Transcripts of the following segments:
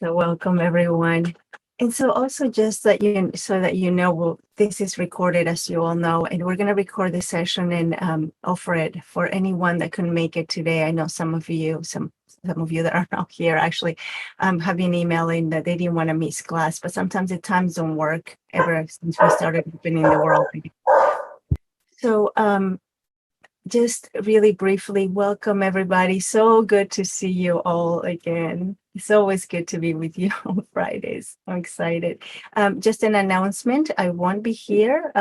So welcome everyone. And so also just that so that you know, this is recorded, as you all know, and we're going to record the session and offer it for anyone that couldn't make it today. I know some of you that are not here actually have been emailing that they didn't want to miss class, but sometimes the times don't work ever since we started opening the world. So just really briefly, welcome everybody. So good to see you all again. It's always good to be with you on Fridays. I'm excited. Just an announcement, I won't be here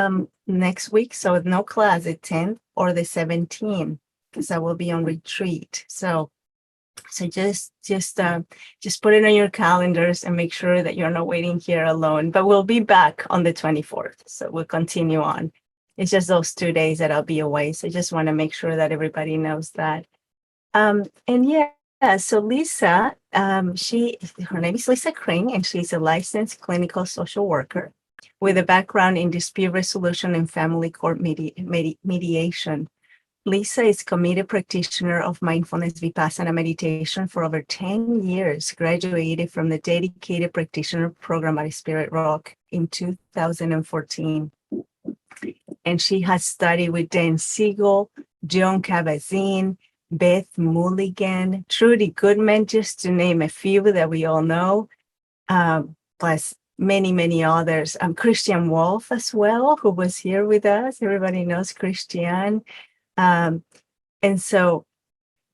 next week, so no class the 10th or the 17th, because I will be on retreat. So just put it on your calendars and make sure that you're not waiting here alone. But we'll be back on the 24th, so we'll continue on. It's just those 2 days that I'll be away. So I just want to make sure that everybody knows that. And so Lisa, her name is Lisa Kring, and she's a licensed clinical social worker with a background in dispute resolution and family court mediation. Lisa is committed practitioner of mindfulness Vipassana meditation for over 10 years, graduated from the dedicated practitioner program at Spirit Rock in 2014. And she has studied with Dan Siegel, Joan Kabat-Zinn, Beth Mulligan, Trudy Goodman, just to name a few that we all know, plus many, many others. Christian Wolf as well, who was here with us. Everybody knows Christian. And so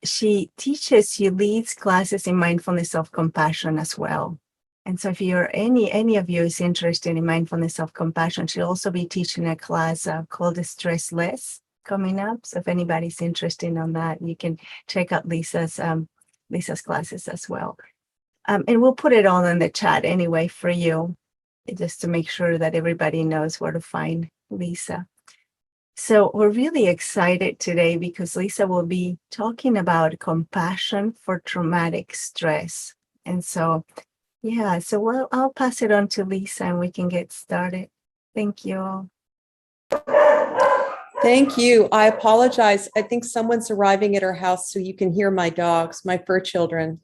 she leads classes in mindfulness self-compassion as well. And so if you're any of you is interested in mindfulness self-compassion, she'll also be teaching a class called Stress Less coming up. So if anybody's interested on that, you can check out Lisa's classes as well. And we'll put it all in the chat anyway for you, just to make sure that everybody knows where to find Lisa. So we're really excited today because Lisa will be talking about compassion for traumatic stress. And so I'll pass it on to Lisa and we can get started. Thank you all. Thank you. I apologize. I think someone's arriving at our house, so you can hear my dogs, my fur children.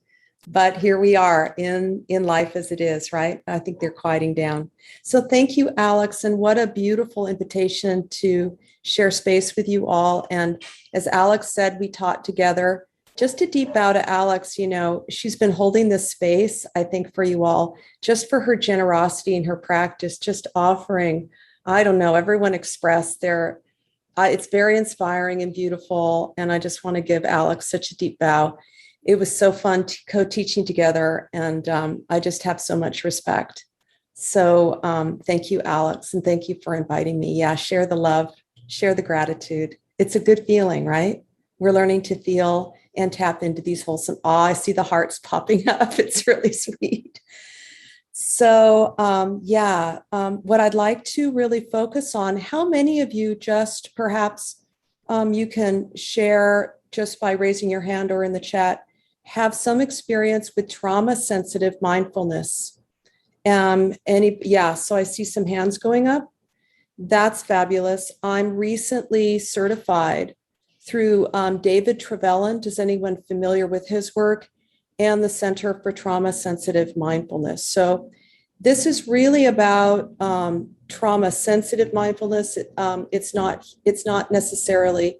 But here we are in life as it is, right? I think they're quieting down. So thank you, Alex. And what a beautiful invitation to share space with you all. And as Alex said, we taught together. Just a deep bow to Alex, she's been holding this space, I think, for you all, just for her generosity and her practice, just offering, everyone expressed their, it's very inspiring and beautiful. And I just want to give Alex such a deep bow. It was so fun co-teaching together, and I just have so much respect. So thank you, Alex, and thank you for inviting me. Yeah, share the love, share the gratitude. It's a good feeling, right? We're learning to feel and tap into these wholesome. I see the hearts popping up. It's really sweet. So what I'd like to really focus on, how many of you just perhaps you can share just by raising your hand or in the chat, have some experience with trauma-sensitive mindfulness. So I see some hands going up. That's fabulous. I'm recently certified through David Trevelyan. Does anyone familiar with his work? And the Center for Trauma-Sensitive Mindfulness. So this is really about trauma-sensitive mindfulness. It's not necessarily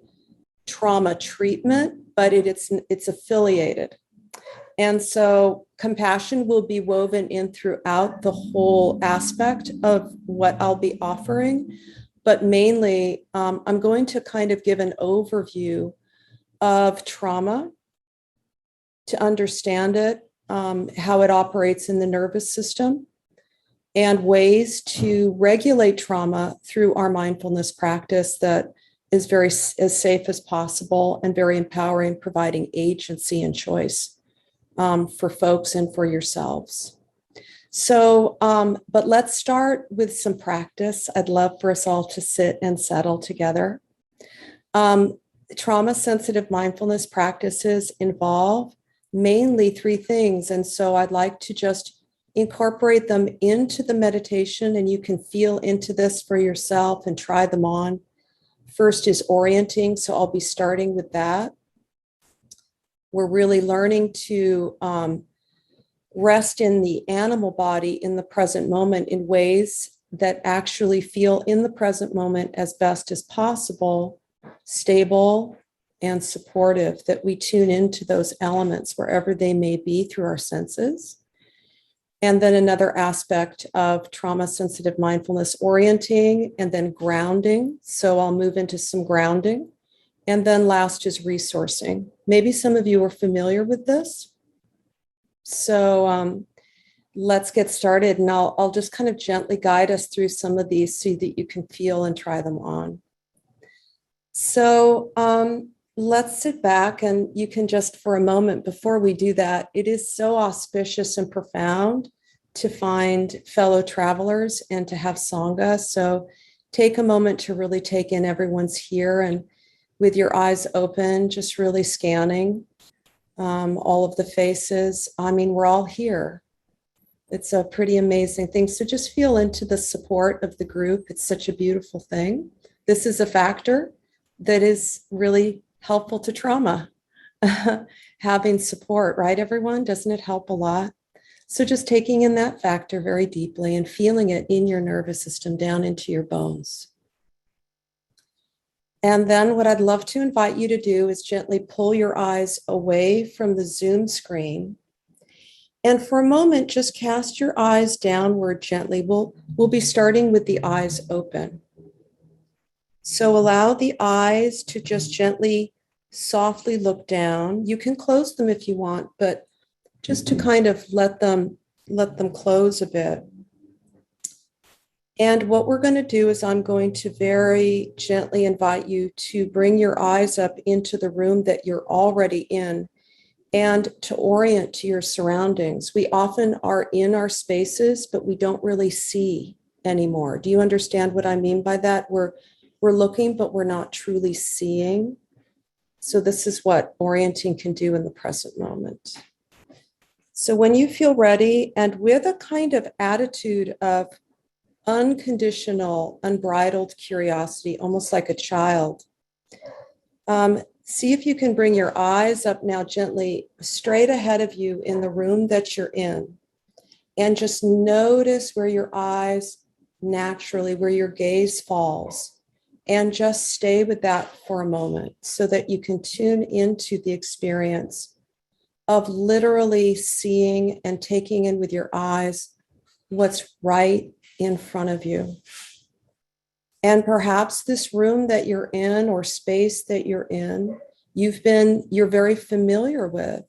trauma treatment, but it's affiliated. And so compassion will be woven in throughout the whole aspect of what I'll be offering. But mainly, I'm going to kind of give an overview of trauma to understand it, how it operates in the nervous system, and ways to regulate trauma through our mindfulness practice that is as safe as possible and very empowering, providing agency and choice for folks and for yourselves. So, but let's start with some practice. I'd love for us all to sit and settle together. Trauma-sensitive mindfulness practices involve mainly 3 things. And so I'd like to just incorporate them into the meditation, and you can feel into this for yourself and try them on. First is orienting, so I'll be starting with that. We're really learning to rest in the animal body in the present moment in ways that actually feel in the present moment as best as possible, stable and supportive, that we tune into those elements wherever they may be through our senses. And then another aspect of trauma-sensitive mindfulness, orienting and then grounding. So I'll move into some grounding. And then last is resourcing. Maybe some of you are familiar with this. So let's get started, and I'll just kind of gently guide us through some of these so that you can feel and try them on. So let's sit back, and you can just for a moment before we do that, it is so auspicious and profound to find fellow travelers and to have Sangha. So take a moment to really take in everyone's here, and with your eyes open, just really scanning all of the faces. I mean, we're all here. It's a pretty amazing thing. So just feel into the support of the group. It's such a beautiful thing. This is a factor that is really helpful to trauma. Having support, right, everyone? Doesn't it help a lot? So just taking in that factor very deeply and feeling it in your nervous system down into your bones. And then what I'd love to invite you to do is gently pull your eyes away from the Zoom screen. And for a moment, just cast your eyes downward gently. We'll be starting with the eyes open. So allow the eyes to just gently, softly look down. You can close them if you want, but just to kind of let them close a bit. And what we're going to do is I'm going to very gently invite you to bring your eyes up into the room that you're already in and to orient to your surroundings. We often are in our spaces, but we don't really see anymore. Do you understand what I mean by that? We're looking, but we're not truly seeing. So this is what orienting can do in the present moment. So when you feel ready, and with a kind of attitude of unconditional, unbridled curiosity, almost like a child. See if you can bring your eyes up now gently straight ahead of you in the room that you're in. And just notice where your eyes naturally, where your gaze falls. And just stay with that for a moment so that you can tune into the experience of literally seeing and taking in with your eyes what's right in front of you. And perhaps this room that you're in or space that you're in, you're very familiar with,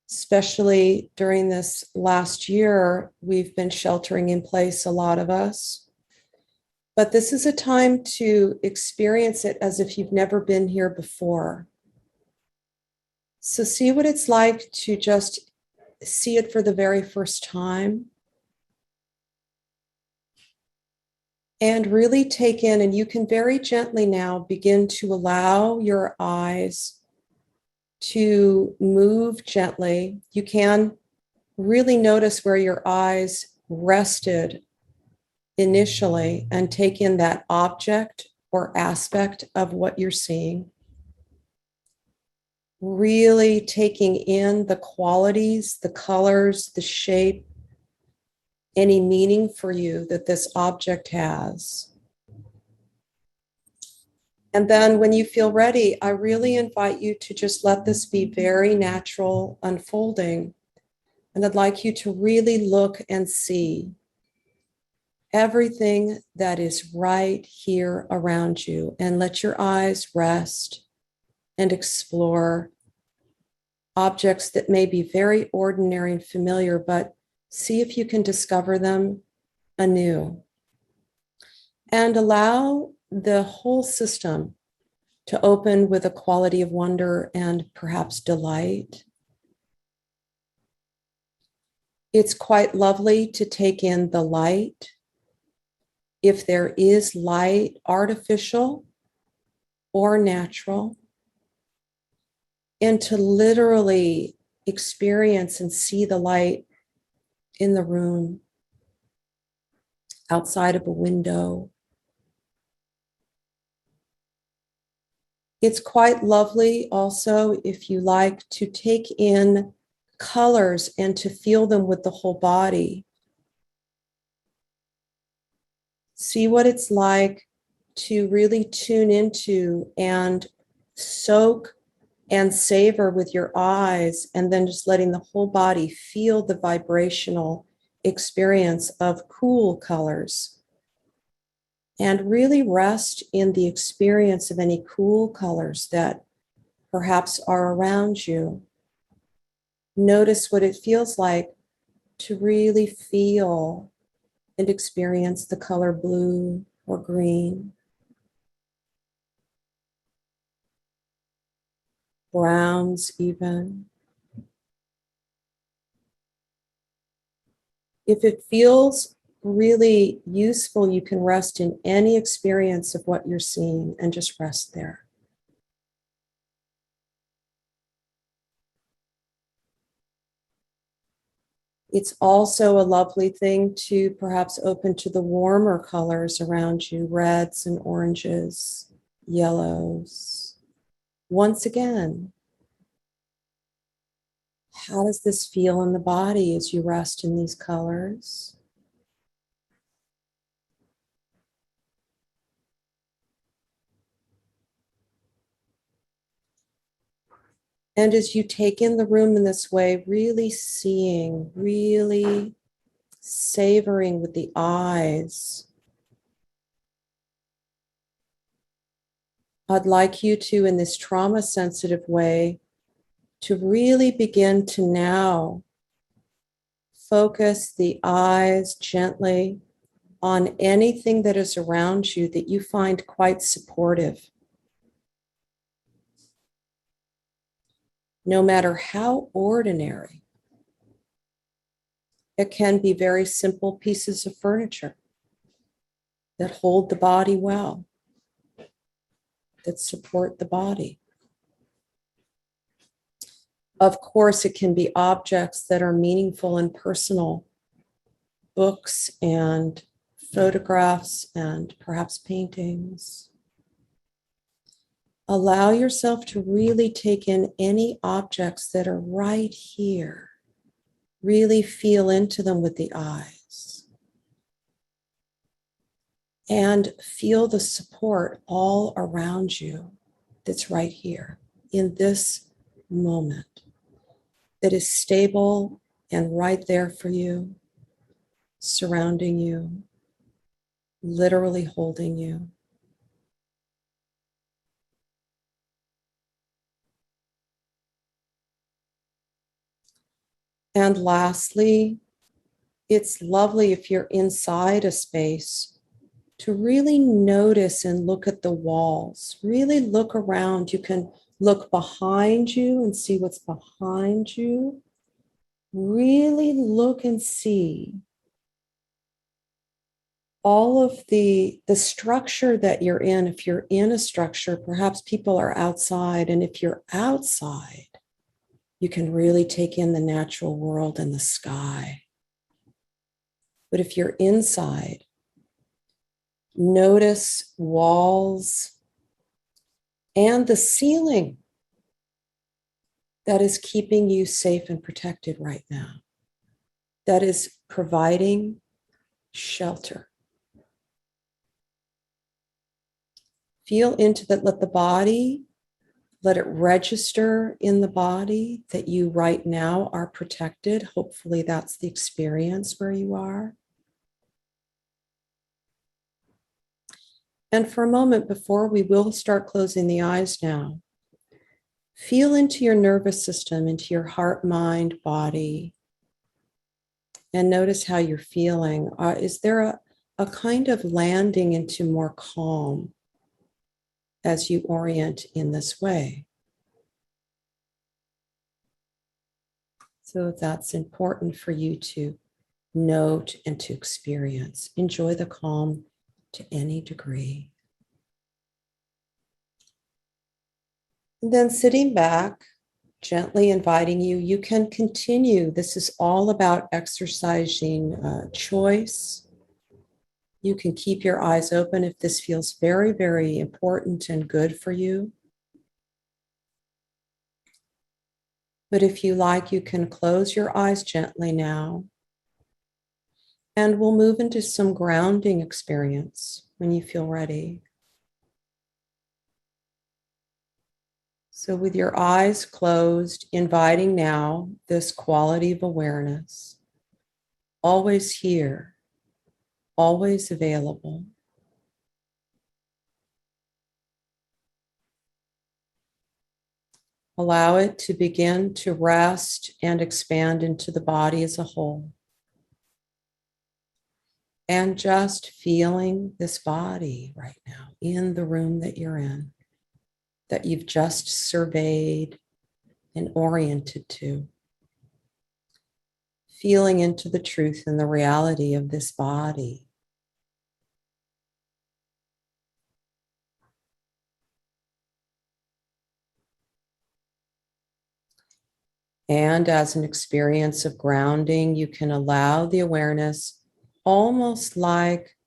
especially during this last year, we've been sheltering in place, a lot of us. But this is a time to experience it as if you've never been here before. So see what it's like to just see it for the very first time. And really take in, and you can very gently now begin to allow your eyes to move gently. You can really notice where your eyes rested initially and take in that object or aspect of what you're seeing. Really taking in the qualities, the colors, the shape, any meaning for you that this object has. And then when you feel ready, I really invite you to just let this be very natural unfolding. And I'd like you to really look and see everything that is right here around you, and let your eyes rest and explore objects that may be very ordinary and familiar, but see if you can discover them anew. And allow the whole system to open with a quality of wonder and perhaps delight. It's quite lovely to take in the light. If there is light, artificial or natural, and to literally experience and see the light in the room, outside of a window. It's quite lovely also, if you like, to take in colors and to feel them with the whole body. See what it's like to really tune into and soak and savor with your eyes, and then just letting the whole body feel the vibrational experience of cool colors. And really rest in the experience of any cool colors that perhaps are around you. Notice what it feels like to really feel and experience the color blue or green, browns even. If it feels really useful, you can rest in any experience of what you're seeing and just rest there. It's also a lovely thing to perhaps open to the warmer colors around you, reds and oranges, yellows. Once again, how does this feel in the body as you rest in these colors? And as you take in the room in this way, really seeing, really savoring with the eyes, I'd like you to, in this trauma-sensitive way, to really begin to now focus the eyes gently on anything that is around you that you find quite supportive. No matter how ordinary, it can be very simple pieces of furniture that hold the body well, that support the body. Of course, it can be objects that are meaningful and personal, books and photographs and perhaps paintings. Allow yourself to really take in any objects that are right here. Really feel into them with the eyes. And feel the support all around you that's right here in this moment, that is stable and right there for you, surrounding you, literally holding you. And lastly, it's lovely if you're inside a space to really notice and look at the walls. Really look around. You can look behind you and see what's behind you. Really look and see all of the structure that you're in. If you're in a structure, perhaps people are outside. And if you're outside, you can really take in the natural world and the sky. But if you're inside, notice walls and the ceiling that is keeping you safe and protected right now, that is providing shelter. Feel into that, let the body, let it register in the body that you right now are protected. Hopefully that's the experience where you are. And for a moment before we will start closing the eyes now, feel into your nervous system, into your heart, mind, body, and notice how you're feeling. Is there a kind of landing into more calm as you orient in this way? So that's important for you to note and to experience. Enjoy the calm to any degree. And then sitting back, gently inviting you, you can continue. This is all about exercising choice. You can keep your eyes open if this feels very, very important and good for you. But if you like, you can close your eyes gently now. And we'll move into some grounding experience when you feel ready. So with your eyes closed, inviting now this quality of awareness, always here, always available. Allow it to begin to rest and expand into the body as a whole. And just feeling this body right now in the room that you're in, that you've just surveyed and oriented to. Feeling into the truth and the reality of this body. And as an experience of grounding, you can allow the awareness almost like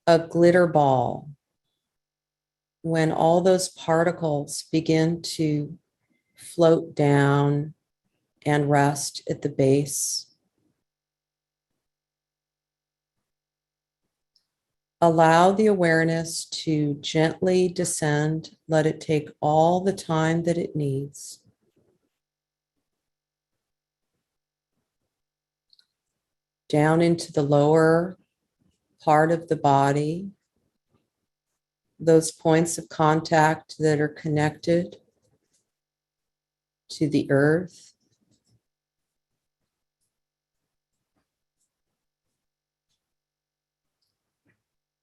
a glitter ball. When all those particles begin to float down and rest at the base. Allow the awareness to gently descend. Let it take all the time that it needs. Down into the lower part of the body, those points of contact that are connected to the earth.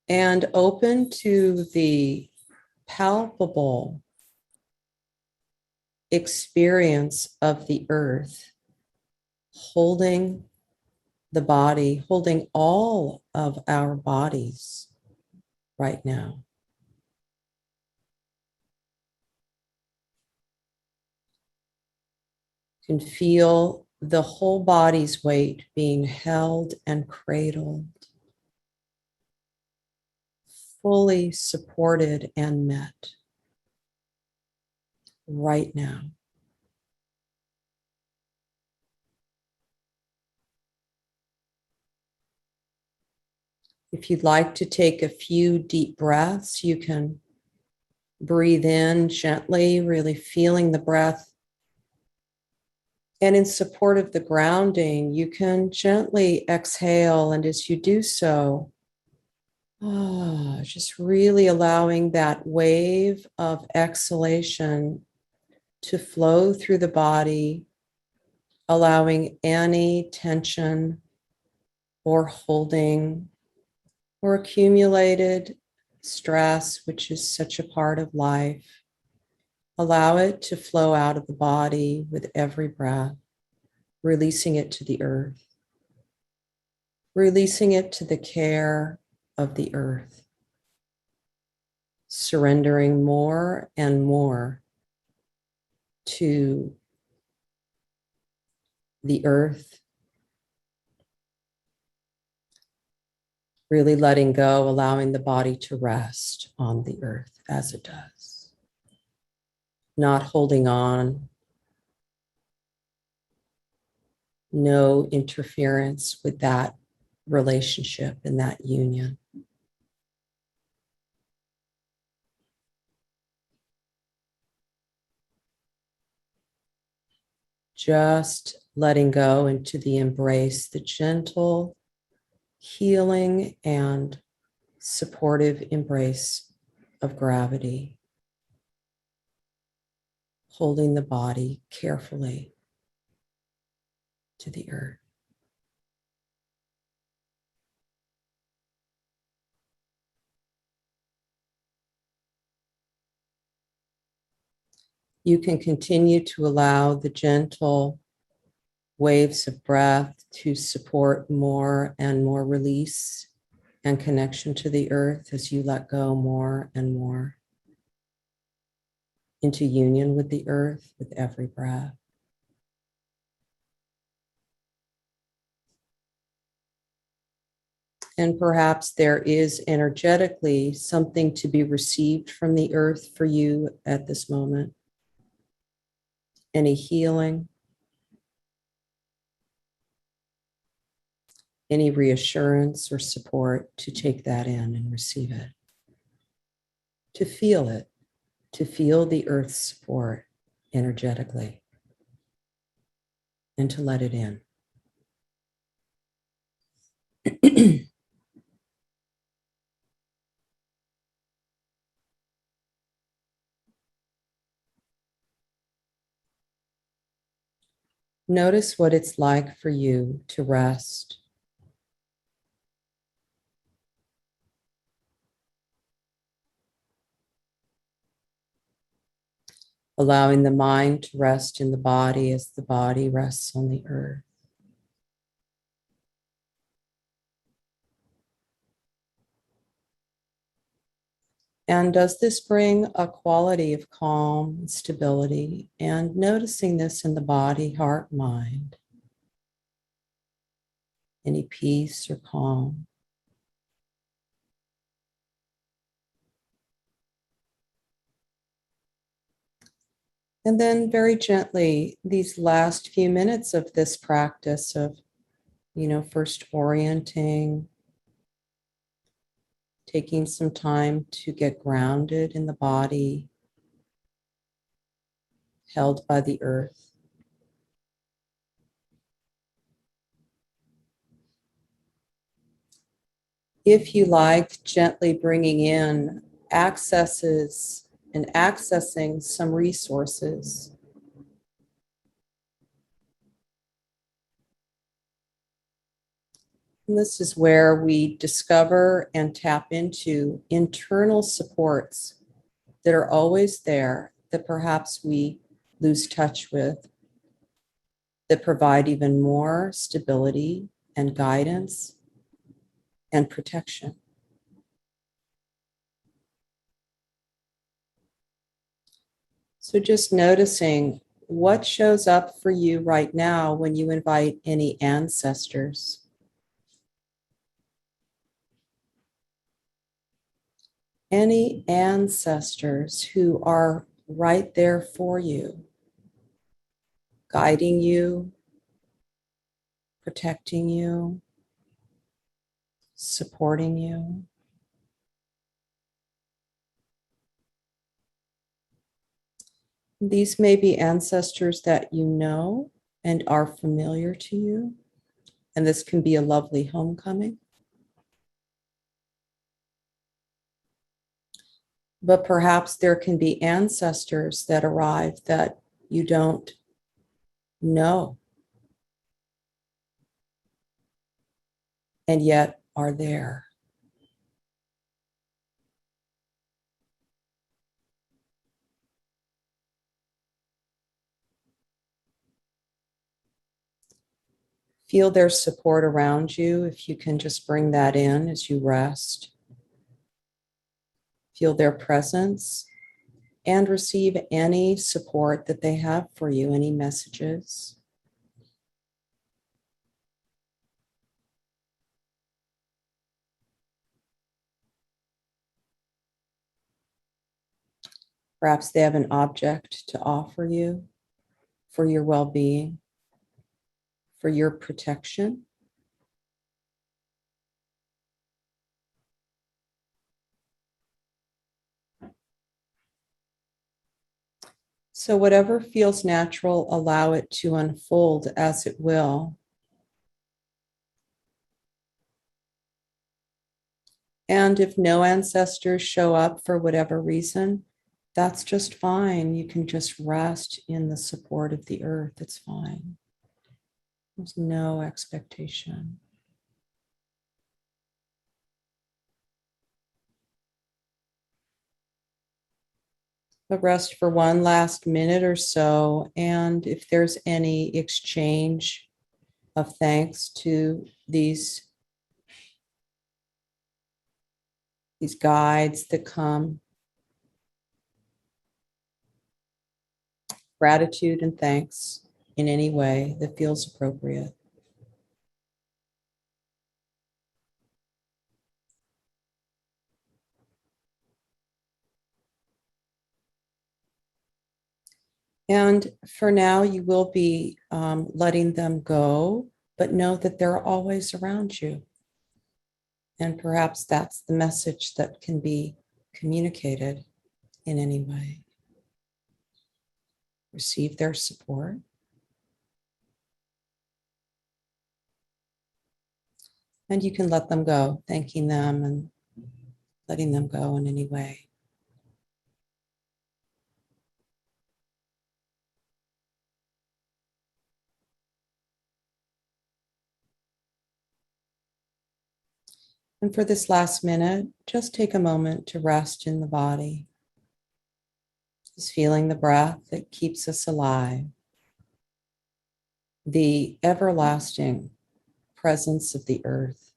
And open to the palpable experience of the earth, holding the body, holding all of our bodies right now. You can feel the whole body's weight being held and cradled, fully supported and met right now. If you'd like to take a few deep breaths, you can breathe in gently, really feeling the breath. And in support of the grounding, you can gently exhale. And as you do so, just really allowing that wave of exhalation to flow through the body, allowing any tension or holding or accumulated stress, which is such a part of life. Allow it to flow out of the body with every breath, releasing it to the earth, releasing it to the care of the earth, surrendering more and more to the earth, really letting go, allowing the body to rest on the earth as it does, not holding on, no interference with that relationship and that union. Just letting go into the embrace, the gentle, healing and supportive embrace of gravity, holding the body carefully to the earth. You can continue to allow the gentle waves of breath to support more and more release and connection to the earth as you let go more and more into union with the earth with every breath. And perhaps there is energetically something to be received from the earth for you at this moment. Any healing, any reassurance or support, to take that in and receive it, to feel it, to feel the earth's support energetically, and to let it in. Notice what it's like for you to rest. Allowing the mind to rest in the body as the body rests on the earth. And does this bring a quality of calm and stability? And noticing this in the body, heart, mind. Any peace or calm. And then very gently, these last few minutes of this practice of, first orienting, taking some time to get grounded in the body, held by the earth. If you like, gently bringing in accesses and accessing some resources. And this is where we discover and tap into internal supports that are always there, that perhaps we lose touch with, that provide even more stability and guidance and protection. So just noticing what shows up for you right now when you invite any ancestors. Any ancestors who are right there for you, guiding you, protecting you, supporting you. These may be ancestors that you know and are familiar to you, and this can be a lovely homecoming. But perhaps there can be ancestors that arrive that you don't know and yet are there. Feel their support around you if you can just bring that in as you rest. Feel their presence and receive any support that they have for you, any messages. Perhaps they have an object to offer you for your well-being, for your protection. So whatever feels natural, allow it to unfold as it will. And if no ancestors show up for whatever reason, that's just fine. You can just rest in the support of the earth. It's fine. There's no expectation. But rest for one last minute or so. And if there's any exchange of thanks to these guides that come, gratitude and thanks in any way that feels appropriate. And for now, you will be letting them go, but know that they're always around you. And perhaps that's the message that can be communicated in any way. Receive their support. And you can let them go, thanking them and letting them go in any way. And for this last minute, just take a moment to rest in the body. Just feeling the breath that keeps us alive. The everlasting presence of the earth.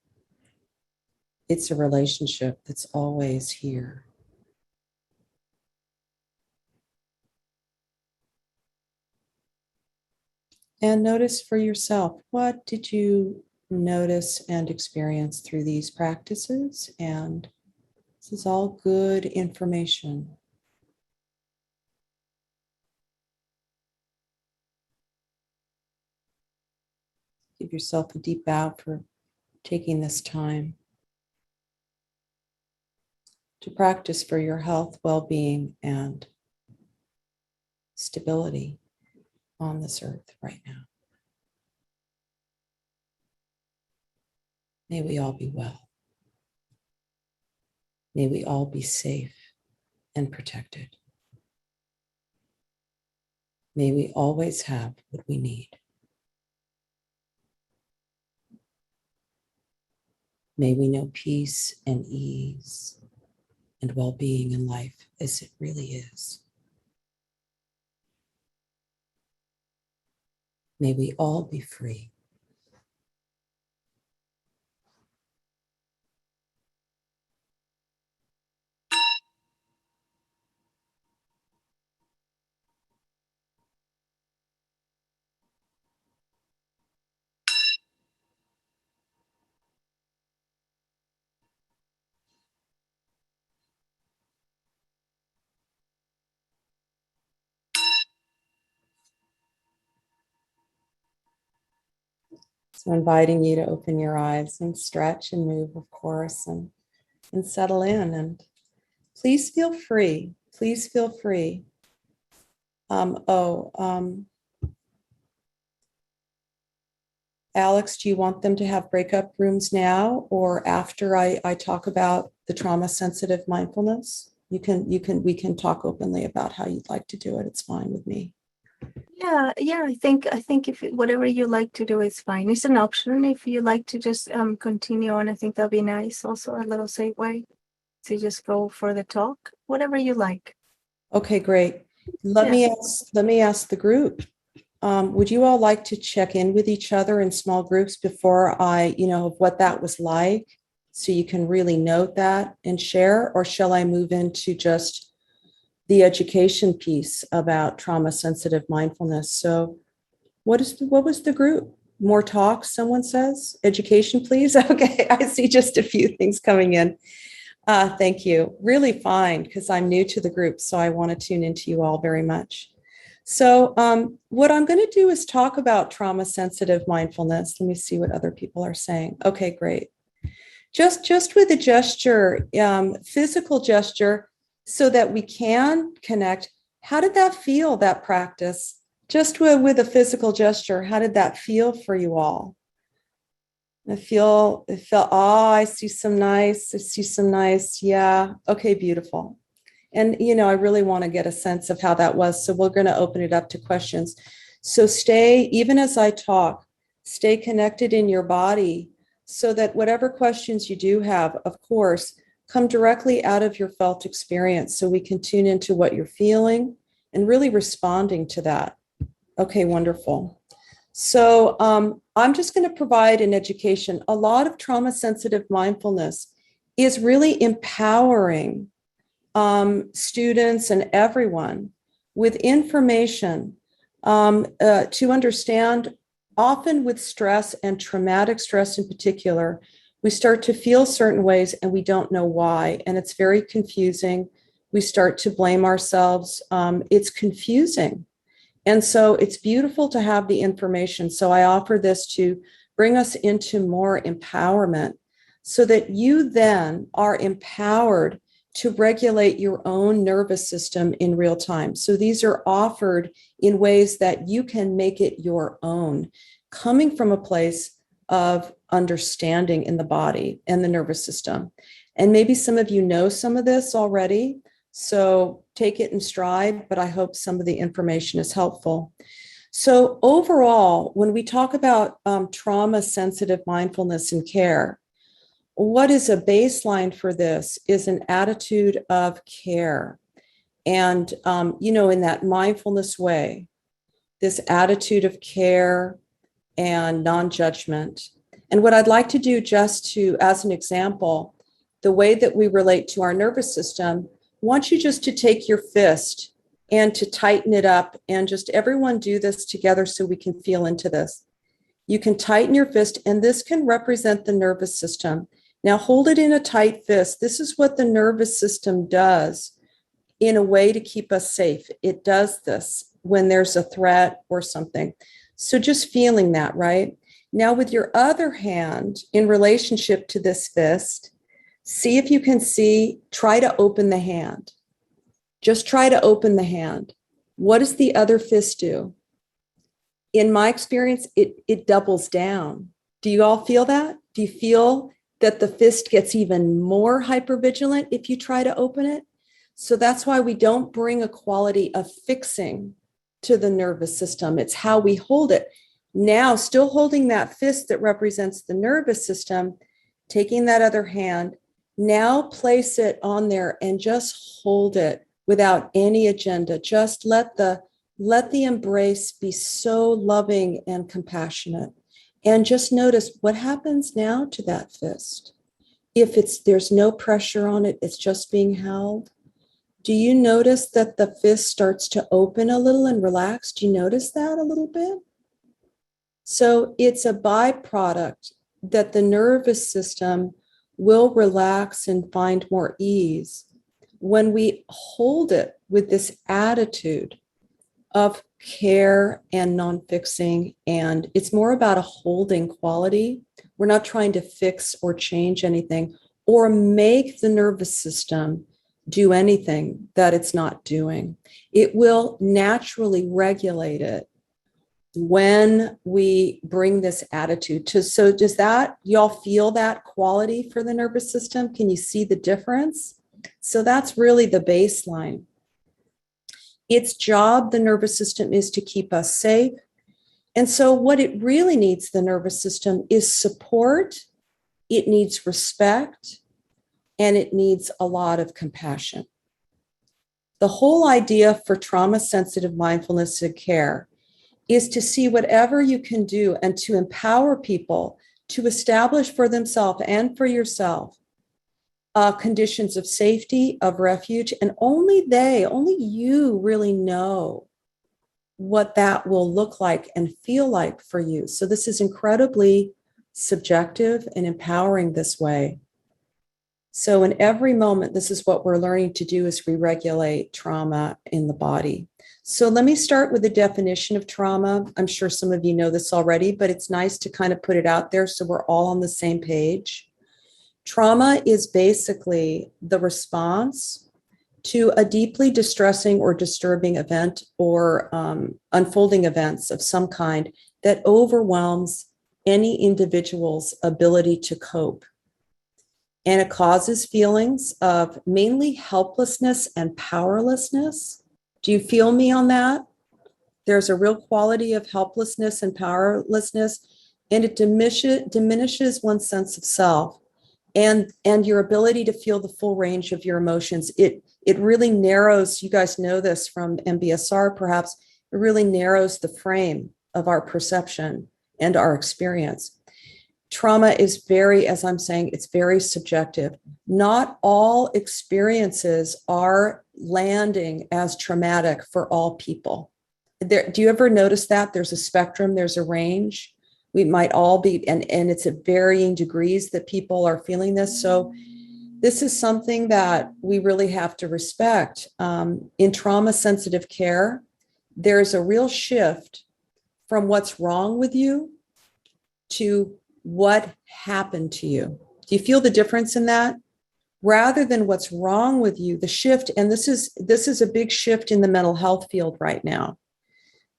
It's a relationship that's always here. And notice for yourself, what did you notice and experience through these practices? And this is all good information. Give yourself a deep bow for taking this time to practice for your health, well-being, and stability on this earth right now. May we all be well. May we all be safe and protected. May we always have what we need. May we know peace and ease and well-being in life as it really is. May we all be free. So inviting you to open your eyes and stretch and move, of course, and settle in. And please feel free. Please feel free. Alex, do you want them to have breakout rooms now or after I talk about the trauma-sensitive mindfulness? We can talk openly about how you'd like to do it. It's fine with me. Yeah. I think if whatever you like to do is fine. It's an option if you like to just continue on. I think that'll be nice. Also, a little segue to just go for the talk. Whatever you like. Okay, great. Let me ask the group. Would you all like to check in with each other in small groups before of what that was like, so you can really note that and share? Or shall I move into just the education piece about trauma-sensitive mindfulness? So what was the group? More talks, someone says? Education, please? Okay, I see just a few things coming in. Thank you. Really fine, because I'm new to the group, so I want to tune into you all very much. So what I'm going to do is talk about trauma-sensitive mindfulness. Let me see what other people are saying. Okay, great. Just with a gesture, physical gesture, so that we can connect. How did that feel, that practice? Just with a physical gesture, how did that feel for you all? It felt, I see some nice. Yeah. Okay, beautiful. And, I really want to get a sense of how that was. So we're going to open it up to questions. So even as I talk, stay connected in your body so that whatever questions you do have, of course, come directly out of your felt experience so we can tune into what you're feeling and really responding to that. Okay, wonderful. So I'm just going to provide an education. A lot of trauma-sensitive mindfulness is really empowering students and everyone with information to understand. Often with stress and traumatic stress in particular, we start to feel certain ways and we don't know why. And it's very confusing. We start to blame ourselves. It's confusing. And so it's beautiful to have the information. So I offer this to bring us into more empowerment so that you then are empowered to regulate your own nervous system in real time. So these are offered in ways that you can make it your own, coming from a place of understanding in the body and the nervous system. And maybe some of you know some of this already, so take it in stride, but I hope some of the information is helpful. So overall, when we talk about trauma-sensitive mindfulness and care, what is a baseline for this is an attitude of care. And, in that mindfulness way, this attitude of care and non-judgment. And what I'd like to do just to, as an example, the way that we relate to our nervous system, I want you just to take your fist and to tighten it up, and just everyone do this together so we can feel into this. You can tighten your fist, and this can represent the nervous system. Now hold it in a tight fist. This is what the nervous system does in a way to keep us safe. It does this when there's a threat or something. So just feeling that, right? Now with your other hand in relationship to this fist, see if you can try to open the hand. Just try to open the hand. What does the other fist do? In my experience, it doubles down. Do you all feel that? Do you feel that the fist gets even more hypervigilant if you try to open it? So that's why we don't bring a quality of fixing to the nervous system. It's how we hold it. Now, still holding that fist that represents the nervous system, taking that other hand, now place it on there and just hold it without any agenda. Just let the embrace be so loving and compassionate. And just notice what happens now to that fist. If there's no pressure on it, it's just being held. Do you notice that the fist starts to open a little and relax? Do you notice that a little bit? So it's a byproduct that the nervous system will relax and find more ease when we hold it with this attitude of care and non-fixing. And it's more about a holding quality. We're not trying to fix or change anything or make the nervous system do anything that it's not doing. It will naturally regulate it when we bring this attitude to. So does that, y'all feel that quality for the nervous system? Can you see the difference? So that's really the baseline. Its job, the nervous system, is to keep us safe. And so what it really needs, the nervous system, is support. It needs respect, and it needs a lot of compassion. The whole idea for trauma-sensitive mindfulness and care is to see whatever you can do and to empower people to establish for themselves and for yourself conditions of safety, of refuge, and only you really know what that will look like and feel like for you. So this is incredibly subjective and empowering this way. So in every moment, this is what we're learning to do, is re-regulate trauma in the body. So let me start with the definition of trauma. I'm sure some of you know this already, but it's nice to kind of put it out there so we're all on the same page. Trauma is basically the response to a deeply distressing or disturbing event or unfolding events of some kind that overwhelms any individual's ability to cope. And it causes feelings of mainly helplessness and powerlessness. Do you feel me on that? There's a real quality of helplessness and powerlessness, and it diminishes one's sense of self and your ability to feel the full range of your emotions. It really narrows, you guys know this from MBSR perhaps, it really narrows the frame of our perception and our experience. Trauma is very, as I'm saying, it's very subjective. Not all experiences are landing as traumatic for all people. Do you ever notice that? There's a spectrum, there's a range. We might all be, and it's at varying degrees that people are feeling this. So this is something that we really have to respect. In trauma-sensitive care, there's a real shift from what's wrong with you to what happened to you. Do you feel the difference in that? Rather than what's wrong with you, the shift, and this is a big shift in the mental health field right now.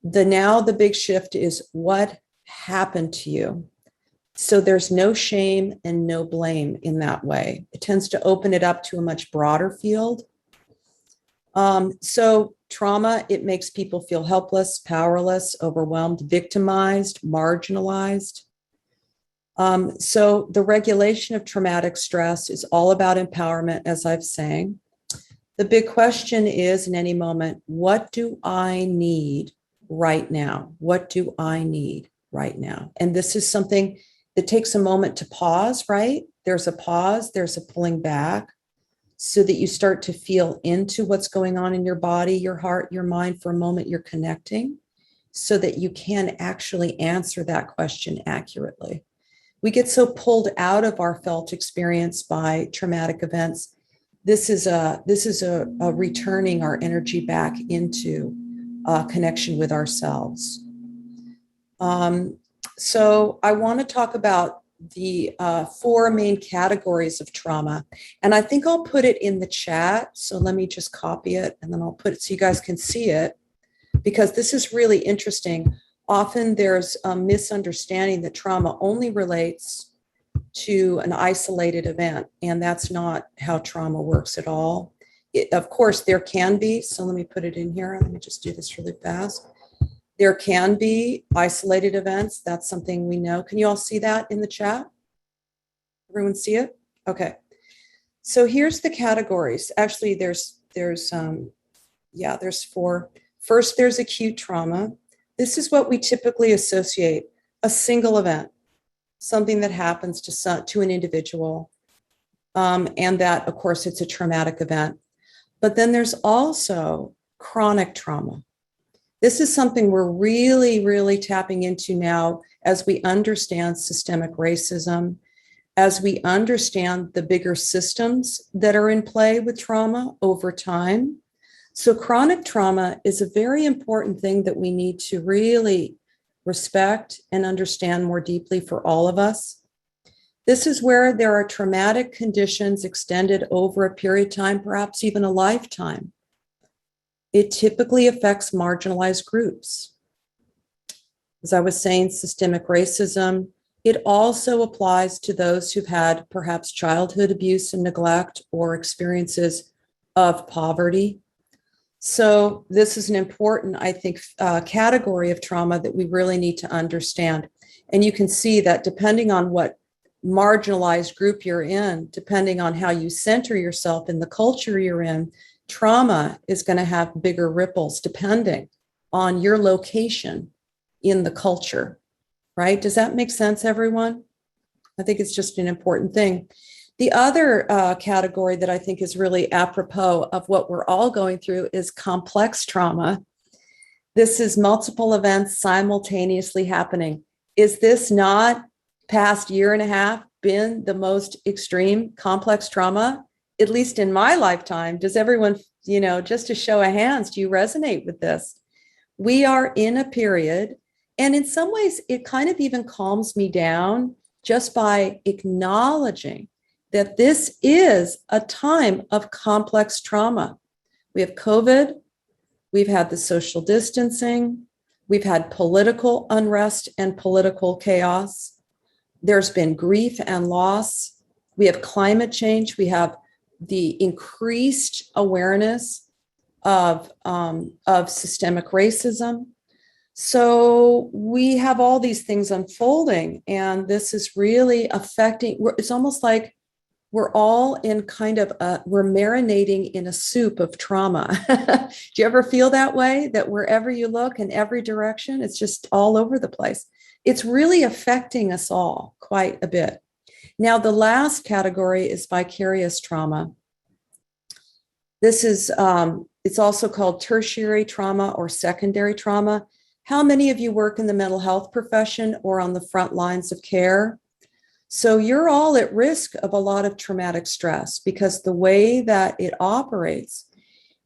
The big shift is what happened to you. So there's no shame and no blame in that way. It tends to open it up to a much broader field. So trauma, it makes people feel helpless, powerless, overwhelmed, victimized, marginalized. So the regulation of traumatic stress is all about empowerment, as I've saying. The big question is, in any moment, what do I need right now? What do I need right now? And this is something that takes a moment to pause, right? There's a pause, there's a pulling back, so that you start to feel into what's going on in your body, your heart, your mind. For a moment, you're connecting so that you can actually answer that question accurately. We get so pulled out of our felt experience by traumatic events. This is a returning our energy back into connection with ourselves. So I want to talk about the 4 main categories of trauma. And I think I'll put it in the chat. So let me just copy it and then I'll put it so you guys can see it, because this is really interesting. Often there's a misunderstanding that trauma only relates to an isolated event, and that's not how trauma works at all. Of course, there can be, so let me put it in here. Let me just do this really fast. There can be isolated events. That's something we know. Can you all see that in the chat? Everyone see it? Okay. So here's the categories. Actually, there's 4. First, there's acute trauma. This is what we typically associate: a single event, something that happens to an individual, and that, of course, it's a traumatic event. But then there's also chronic trauma. This is something we're really, really tapping into now as we understand systemic racism, as we understand the bigger systems that are in play with trauma over time. So chronic trauma is a very important thing that we need to really respect and understand more deeply for all of us. This is where there are traumatic conditions extended over a period of time, perhaps even a lifetime. It typically affects marginalized groups. As I was saying, systemic racism, it also applies to those who've had perhaps childhood abuse and neglect or experiences of poverty. So this is an important, I think, category of trauma that we really need to understand. And you can see that depending on what marginalized group you're in, depending on how you center yourself in the culture you're in, trauma is going to have bigger ripples depending on your location in the culture, right? Does that make sense, everyone? I think it's just an important thing. The other category that I think is really apropos of what we're all going through is complex trauma. This is multiple events simultaneously happening. Is this not past year and a half been the most extreme complex trauma, at least in my lifetime? Does everyone, just a show of hands, do you resonate with this? We are in a period, and in some ways, it kind of even calms me down just by acknowledging that this is a time of complex trauma. We have COVID, we've had the social distancing, we've had political unrest and political chaos. There's been grief and loss. We have climate change. We have the increased awareness of systemic racism. So we have all these things unfolding, and this is really affecting. It's almost like we're all in we're marinating in a soup of trauma. Do you ever feel that way? That wherever you look in every direction, it's just all over the place. It's really affecting us all quite a bit. Now, the last category is vicarious trauma. This is, it's also called tertiary trauma or secondary trauma. How many of you work in the mental health profession or on the front lines of care? So you're all at risk of a lot of traumatic stress because the way that it operates.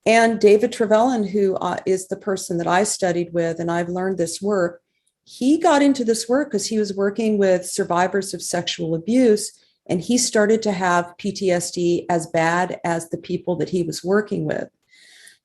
And David Trevelyan, who is the person that I studied with, and I've learned this work, he got into this work because he was working with survivors of sexual abuse, and he started to have PTSD as bad as the people that he was working with.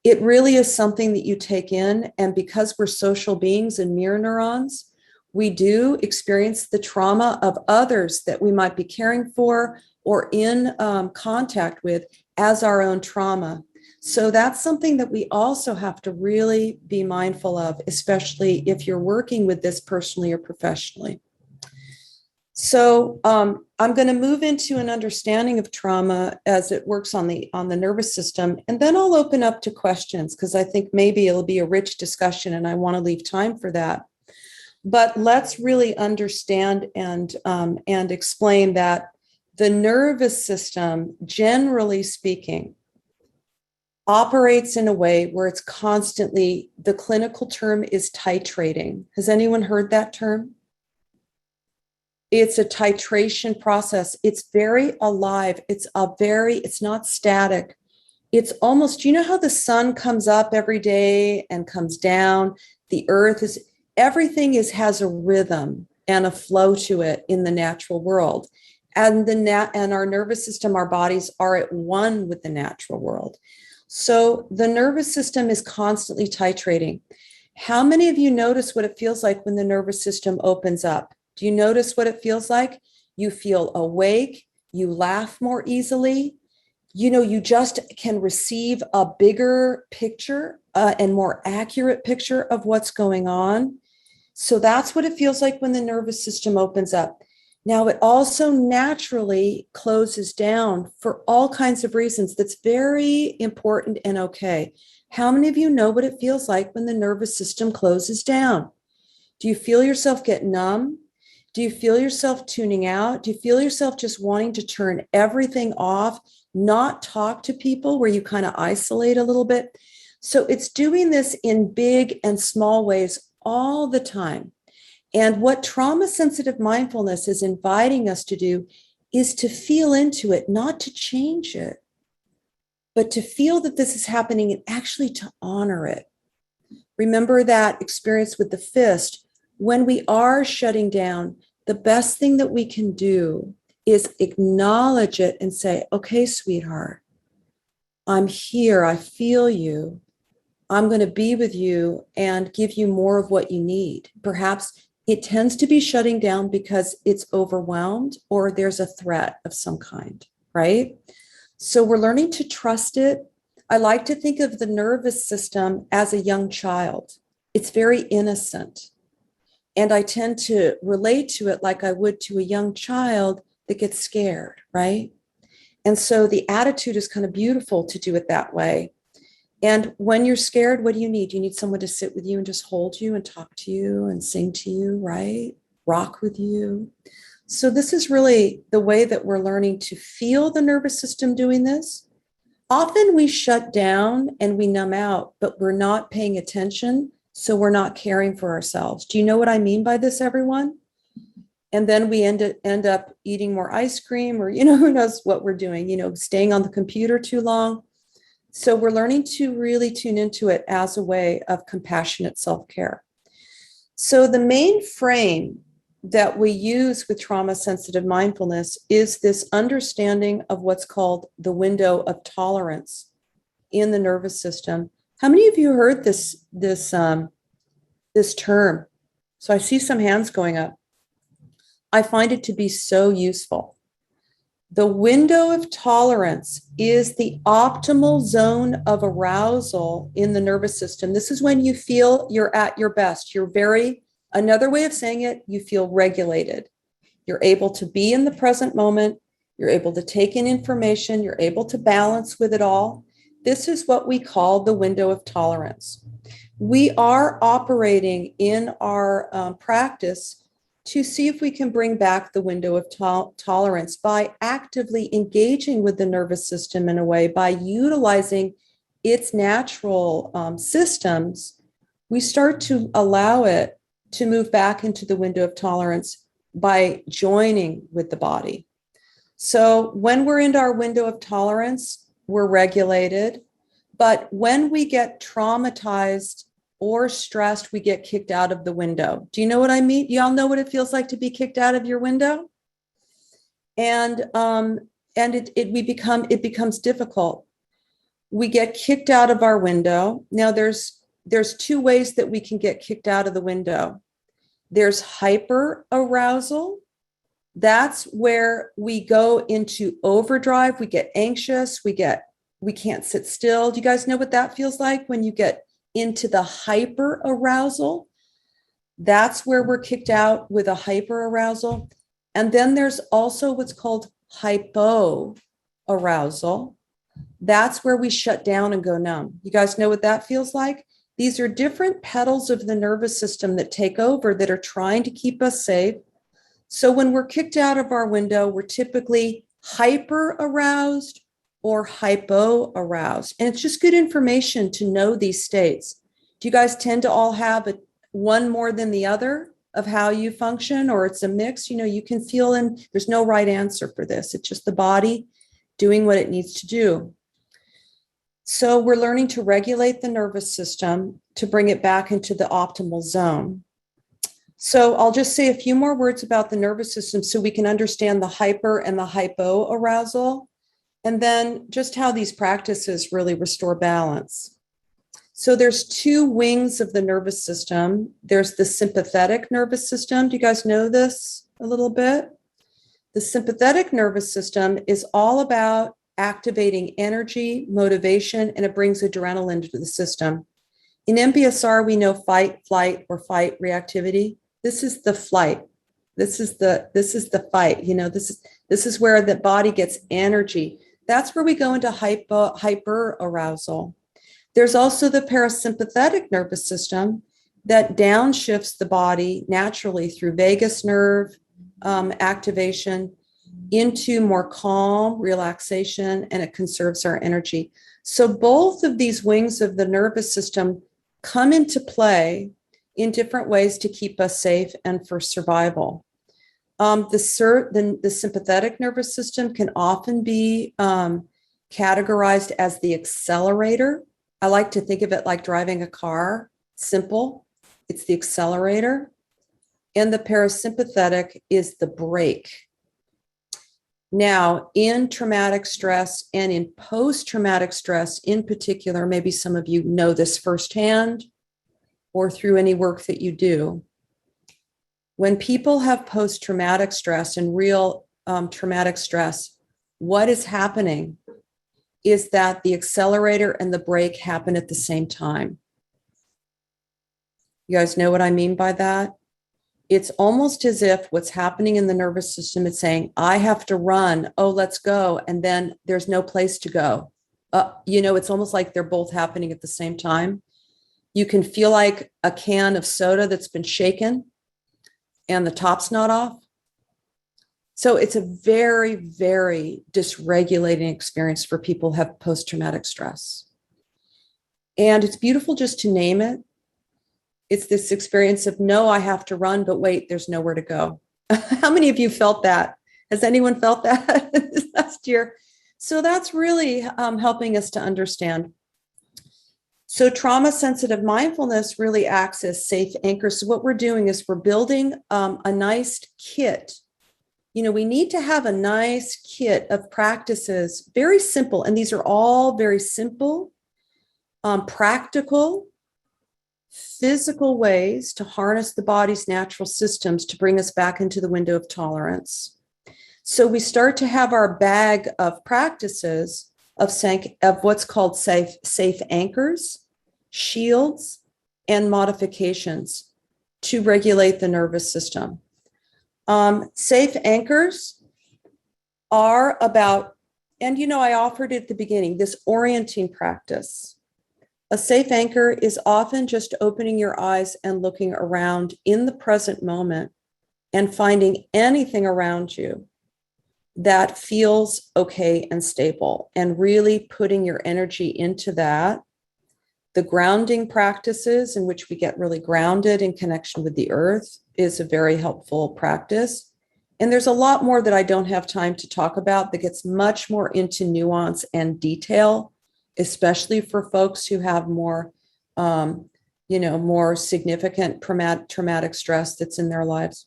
It really is something that you take in, and because we're social beings and mirror neurons, we do experience the trauma of others that we might be caring for or in contact with as our own trauma. So that's something that we also have to really be mindful of, especially if you're working with this personally or professionally. So I'm going to move into an understanding of trauma as it works on the nervous system, and then I'll open up to questions because I think maybe it'll be a rich discussion, and I want to leave time for that. But let's really understand and explain that the nervous system, generally speaking, operates in a way where it's constantly, the clinical term is titrating. Has anyone heard that term? It's a titration process. It's very alive. It's not static. It's almost, you know how the sun comes up every day and comes down? The earth has a rhythm and a flow to it in the natural world. And our nervous system, our bodies are at one with the natural world. So the nervous system is constantly titrating. How many of you notice what it feels like when the nervous system opens up? Do you notice what it feels like? You feel awake, you laugh more easily, you just can receive a bigger picture and more accurate picture of what's going on. So that's what it feels like when the nervous system opens up. Now, it also naturally closes down for all kinds of reasons. That's very important and okay. How many of you know what it feels like when the nervous system closes down? Do you feel yourself get numb? Do you feel yourself tuning out? Do you feel yourself just wanting to turn everything off, not talk to people, where you kind of isolate a little bit? So it's doing this in big and small ways all the time. And what trauma-sensitive mindfulness is inviting us to do is to feel into it, not to change it, but to feel that this is happening and actually to honor it. Remember that experience with the fist. When we are shutting down, the best thing that we can do is acknowledge it and say, okay, sweetheart, I'm here. I feel you. I'm going to be with you and give you more of what you need. Perhaps it tends to be shutting down because it's overwhelmed or there's a threat of some kind, right? So we're learning to trust it. I like to think of the nervous system as a young child. It's very innocent. And I tend to relate to it like I would to a young child that gets scared, right? And so the attitude is kind of beautiful to do it that way. And when you're scared, what do you need? You need someone to sit with you and just hold you and talk to you and sing to you, right? Rock with you. So this is really the way that we're learning to feel the nervous system doing this. Often we shut down and we numb out, but we're not paying attention. So we're not caring for ourselves. Do you know what I mean by this, everyone? And then we end up eating more ice cream, or, who knows what we're doing, staying on the computer too long. So we're learning to really tune into it as a way of compassionate self-care. So the main frame that we use with trauma-sensitive mindfulness is this understanding of what's called the window of tolerance in the nervous system. How many of you heard this term? So I see some hands going up. I find it to be so useful. The window of tolerance is the optimal zone of arousal in the nervous system. This is when you feel you're at your best. Another way of saying it, you feel regulated. You're able to be in the present moment. You're able to take in information. You're able to balance with it all. This is what we call the window of tolerance. We are operating in our practice to see if we can bring back the window of tolerance by actively engaging with the nervous system in a way, by utilizing its natural systems. We start to allow it to move back into the window of tolerance by joining with the body. So when we're in our window of tolerance, we're regulated. But when we get traumatized or stressed, we get kicked out of the window. Do you know what I mean? Y'all know what it feels like to be kicked out of your window? And it becomes difficult. We get kicked out of our window. Now there's two ways that we can get kicked out of the window. There's hyper arousal. That's where we go into overdrive. We get anxious. We can't sit still. Do you guys know what that feels like when you get into the hyper arousal? That's where we're kicked out with a hyper arousal. And then there's also what's called hypo arousal. That's where we shut down and go numb. You guys know what that feels like? These are different petals of the nervous system that take over that are trying to keep us safe. So when we're kicked out of our window, we're typically hyper aroused or hypo aroused. And it's just good information to know these states. Do you guys tend to all have one more than the other of how you function, or it's a mix? You know, you can feel, and there's no right answer for this. It's just the body doing what it needs to do. So we're learning to regulate the nervous system to bring it back into the optimal zone. So I'll just say a few more words about the nervous system so we can understand the hyper and the hypo arousal, and then just how these practices really restore balance. So there's two wings of the nervous system. There's the sympathetic nervous system. Do you guys know this a little bit? The sympathetic nervous system is all about activating energy, motivation, and it brings adrenaline to the system. In MBSR, we know fight, flight, or fight reactivity. This is the flight. This is the fight. You know, this is where the body gets energy. That's where we go into hyper arousal. There's also the parasympathetic nervous system that downshifts the body naturally through vagus nerve activation into more calm relaxation, and it conserves our energy. So both of these wings of the nervous system come into play in different ways to keep us safe and for survival. The sympathetic nervous system can often be categorized as the accelerator. I like to think of it like driving a car. Simple. It's the accelerator. And the parasympathetic is the brake. Now, in traumatic stress and in post-traumatic stress in particular, maybe some of you know this firsthand or through any work that you do. When people have post-traumatic stress and real traumatic stress, what is happening is that the accelerator and the brake happen at the same time. You guys know what I mean by that? It's almost as if what's happening in the nervous system is saying, I have to run. Oh, let's go. And then there's no place to go. You know, it's almost like they're both happening at the same time. You can feel like a can of soda that's been shaken and the top's not off. So it's a very, very dysregulating experience for people who have post-traumatic stress. And it's beautiful just to name it. It's this experience of, no, I have to run, but wait, there's nowhere to go. How many of you felt that? Has anyone felt that this last year? So that's really helping us to understand. So trauma-sensitive mindfulness really acts as safe anchors. So what we're doing is we're building a nice kit. You know, we need to have a nice kit of practices, very simple. And these are all very simple, practical, physical ways to harness the body's natural systems to bring us back into the window of tolerance. So we start to have our bag of practices of what's called safe anchors, shields, and modifications to regulate the nervous system. Safe anchors are about, and you know, I offered at the beginning, this orienting practice. A safe anchor is often just opening your eyes and looking around in the present moment and finding anything around you that feels okay and stable, and really putting your energy into that. The grounding practices in which we get really grounded in connection with the earth is a very helpful practice. And there's a lot more that I don't have time to talk about that gets much more into nuance and detail, especially for folks who have more more significant traumatic stress that's in their lives.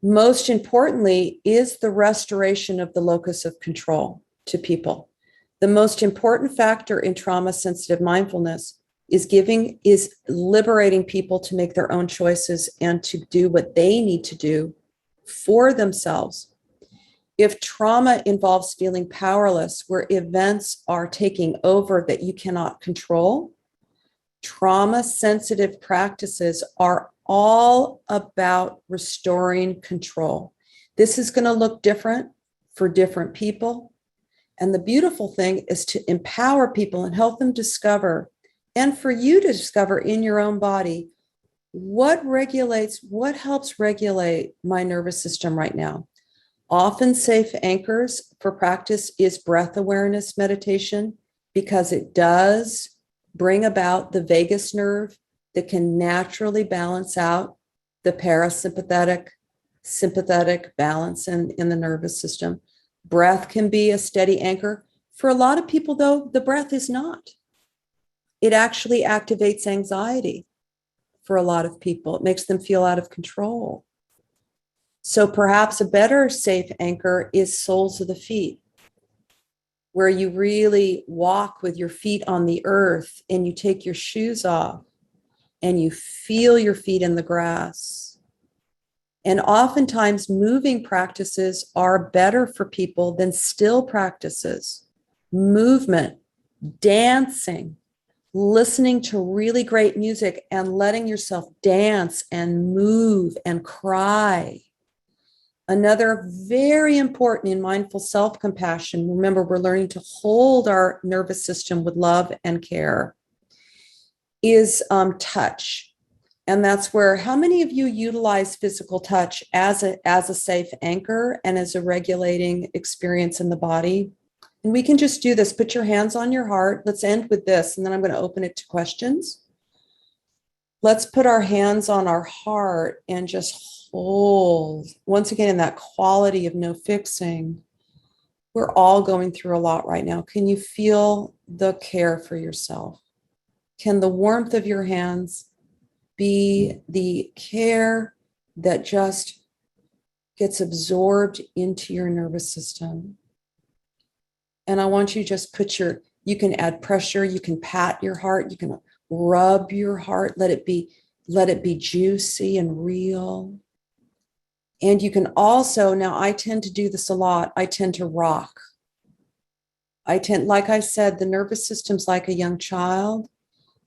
Most importantly is the restoration of the locus of control to people. The most important factor in trauma-sensitive mindfulness is liberating people to make their own choices and to do what they need to do for themselves. If trauma involves feeling powerless, where events are taking over that you cannot control, trauma-sensitive practices are all about restoring control. This is going to look different for different people. And the beautiful thing is to empower people and help them discover, and for you to discover in your own body, what helps regulate my nervous system right now. Often safe anchors for practice is breath awareness meditation, because it does bring about the vagus nerve that can naturally balance out the parasympathetic, sympathetic balance in the nervous system. Breath can be a steady anchor. For a lot of people, though, the breath is not. It actually activates anxiety for a lot of people. It makes them feel out of control. So perhaps a better safe anchor is soles of the feet, where you really walk with your feet on the earth and you take your shoes off and you feel your feet in the grass. And oftentimes moving practices are better for people than still practices. Movement, dancing, listening to really great music and letting yourself dance and move and cry. Another very important in mindful self-compassion, remember, we're learning to hold our nervous system with love and care, is touch. And that's where, how many of you utilize physical touch as a safe anchor and as a regulating experience in the body? And we can just do this. Put your hands on your heart. Let's end with this, and then I'm going to open it to questions. Let's put our hands on our heart and just hold. Once again, in that quality of no fixing. We're all going through a lot right now. Can you feel the care for yourself? Can the warmth of your hands be the care that just gets absorbed into your nervous system? And I want you to just you can add pressure, you can pat your heart, you can rub your heart, let it be juicy and real. And you can also, now I tend to do this a lot, I tend to rock. Like I said, the nervous system's like a young child.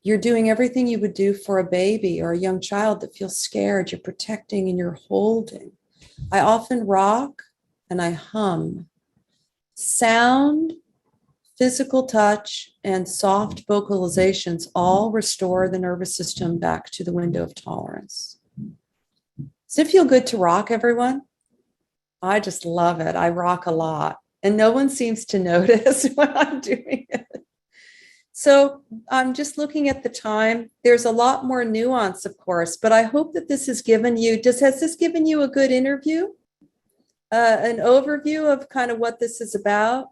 You're doing everything you would do for a baby or a young child that feels scared. You're protecting and you're holding. I often rock and I hum. Sound, physical touch, and soft vocalizations all restore the nervous system back to the window of tolerance. Does it feel good to rock, everyone? I just love it. I rock a lot, and no one seems to notice when I'm doing it. So I'm just looking at the time. There's a lot more nuance, of course, but I hope that this has given you, has this given you a good interview? An overview of kind of what this is about?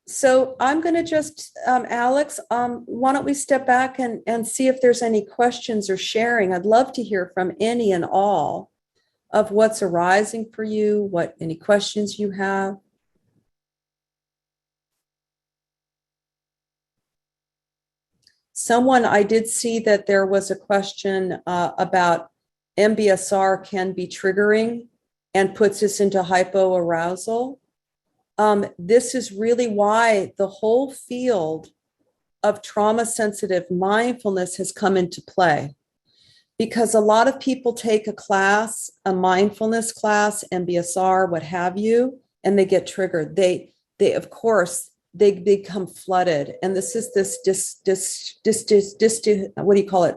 So I'm going to just, Alex, why don't we step back and see if there's any questions or sharing. I'd love to hear from any and all of what's arising for you, any questions you have. I did see that there was a question about MBSR can be triggering and puts us into hypoarousal. This is really why the whole field of trauma-sensitive mindfulness has come into play. Because a lot of people take a class, a mindfulness class, MBSR, what have you, and they get triggered. They of course, they become flooded. And this is what do you call it?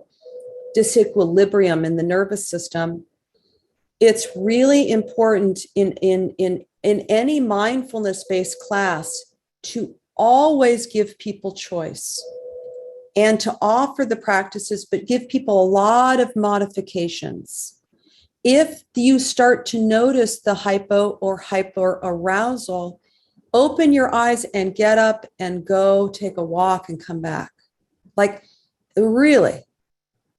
Disequilibrium in the nervous system. It's really important in any mindfulness-based class to always give people choice and to offer the practices, but give people a lot of modifications. If you start to notice the hypo or hyperarousal, open your eyes and get up and go take a walk and come back. Like, really,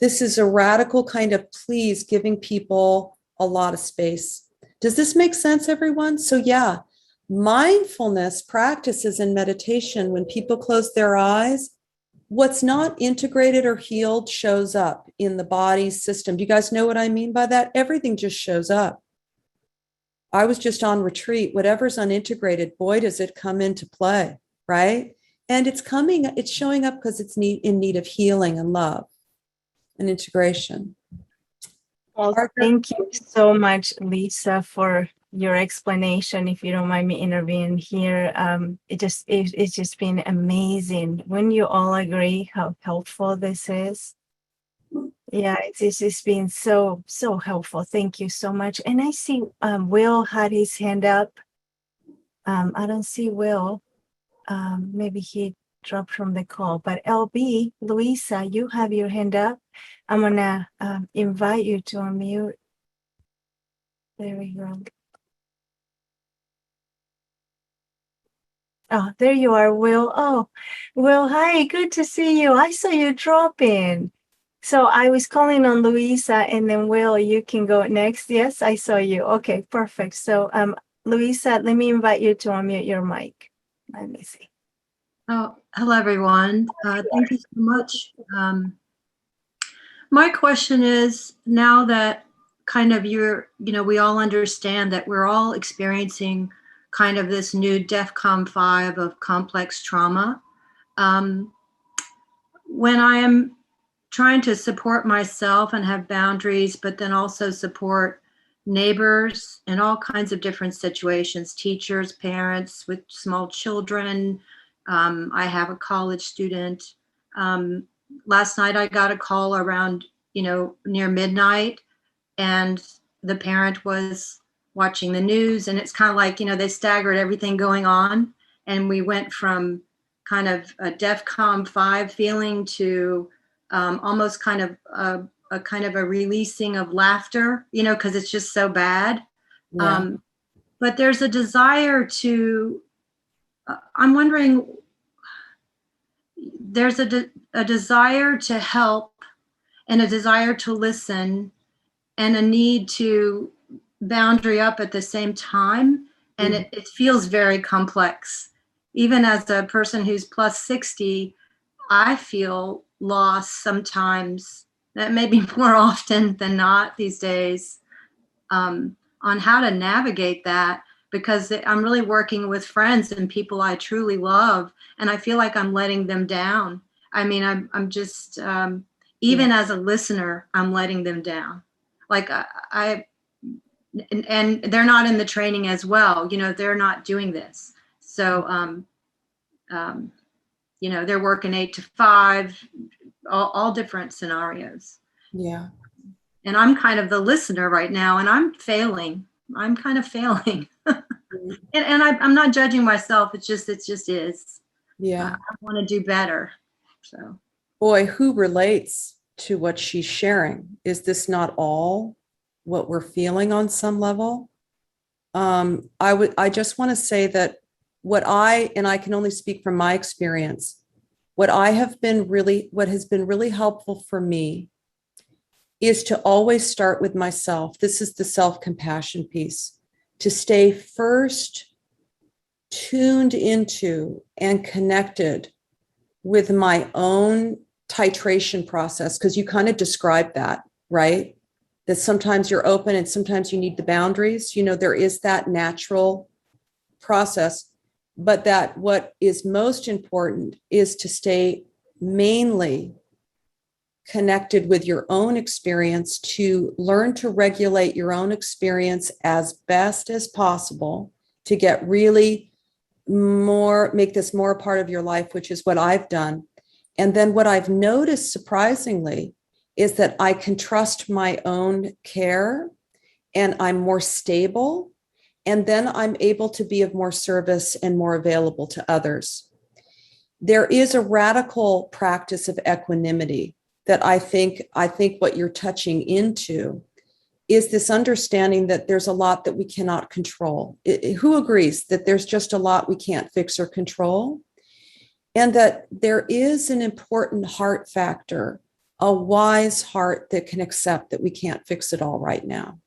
this is a radical kind of please, giving people a lot of space. Does this make sense, everyone? So yeah, mindfulness practices and meditation, when people close their eyes, what's not integrated or healed shows up in the body system. Do you guys know what I mean by that? Everything just shows up. I was just on retreat. Whatever's unintegrated, boy, does it come into play, right? And it's showing up because it's in need of healing and love and integration. Well, thank you so much, Lisa, for your explanation. If you don't mind me intervening here, it's just been amazing when you all agree how helpful this is. Yeah, it's just been so helpful. Thank you so much. And I see Will had his hand up. I don't see Will. Maybe he dropped from the call. But LB, Luisa, you have your hand up. I'm gonna invite you to unmute. There we go. Oh, there you are, Will. Oh, Will, hi, good to see you. I saw you drop in. So I was calling on Luisa, and then Will, you can go next. Yes, I saw you. Okay, perfect. So Luisa, let me invite you to unmute your mic. Let me see. Oh, hello, everyone. Thank you so much. My question is, now that kind of we all understand that we're all experiencing kind of this new DEFCON 5 of complex trauma. When I am trying to support myself and have boundaries, but then also support neighbors in all kinds of different situations, teachers, parents with small children. I have a college student. Last night I got a call around, near midnight, and the parent was watching the news, and it's kind of like, they staggered everything going on. And we went from kind of a DEFCON 5 feeling to almost kind of a releasing of laughter, because it's just so bad. Yeah. But there's a desire to, I'm wondering, there's a desire to help and a desire to listen and a need to boundary up at the same time. And it feels very complex. Even as a person who's plus 60, I feel lost sometimes, that maybe more often than not these days, on how to navigate that, because I'm really working with friends and people I truly love, and I feel like I'm letting them down. I mean, I'm just, even as a listener, I'm letting them down. Like and they're not in the training as well, they're not doing this. So, they're working 8 to 5, all different scenarios. Yeah. And I'm kind of the listener right now, and I'm failing. I'm kind of failing. and I'm not judging myself. It just is. Yeah. I want to do better. So. Boy, who relates to what she's sharing? Is this not all what we're feeling on some level? I just want to say that and I can only speak from my experience, what has been really helpful for me is to always start with myself. This is the self-compassion piece, to stay first tuned into and connected with my own titration process, because you kind of described that, right? That sometimes you're open and sometimes you need the boundaries. There is that natural process, but that what is most important is to stay mainly connected with your own experience, to learn to regulate your own experience as best as possible, to get really make this more a part of your life, which is what I've done. And then what I've noticed, surprisingly, is that I can trust my own care, and I'm more stable, and then I'm able to be of more service and more available to others. There is a radical practice of equanimity that I think what you're touching into is this understanding that there's a lot that we cannot control. Who agrees that there's just a lot we can't fix or control? And that there is an important heart factor, a wise heart that can accept that we can't fix it all right now.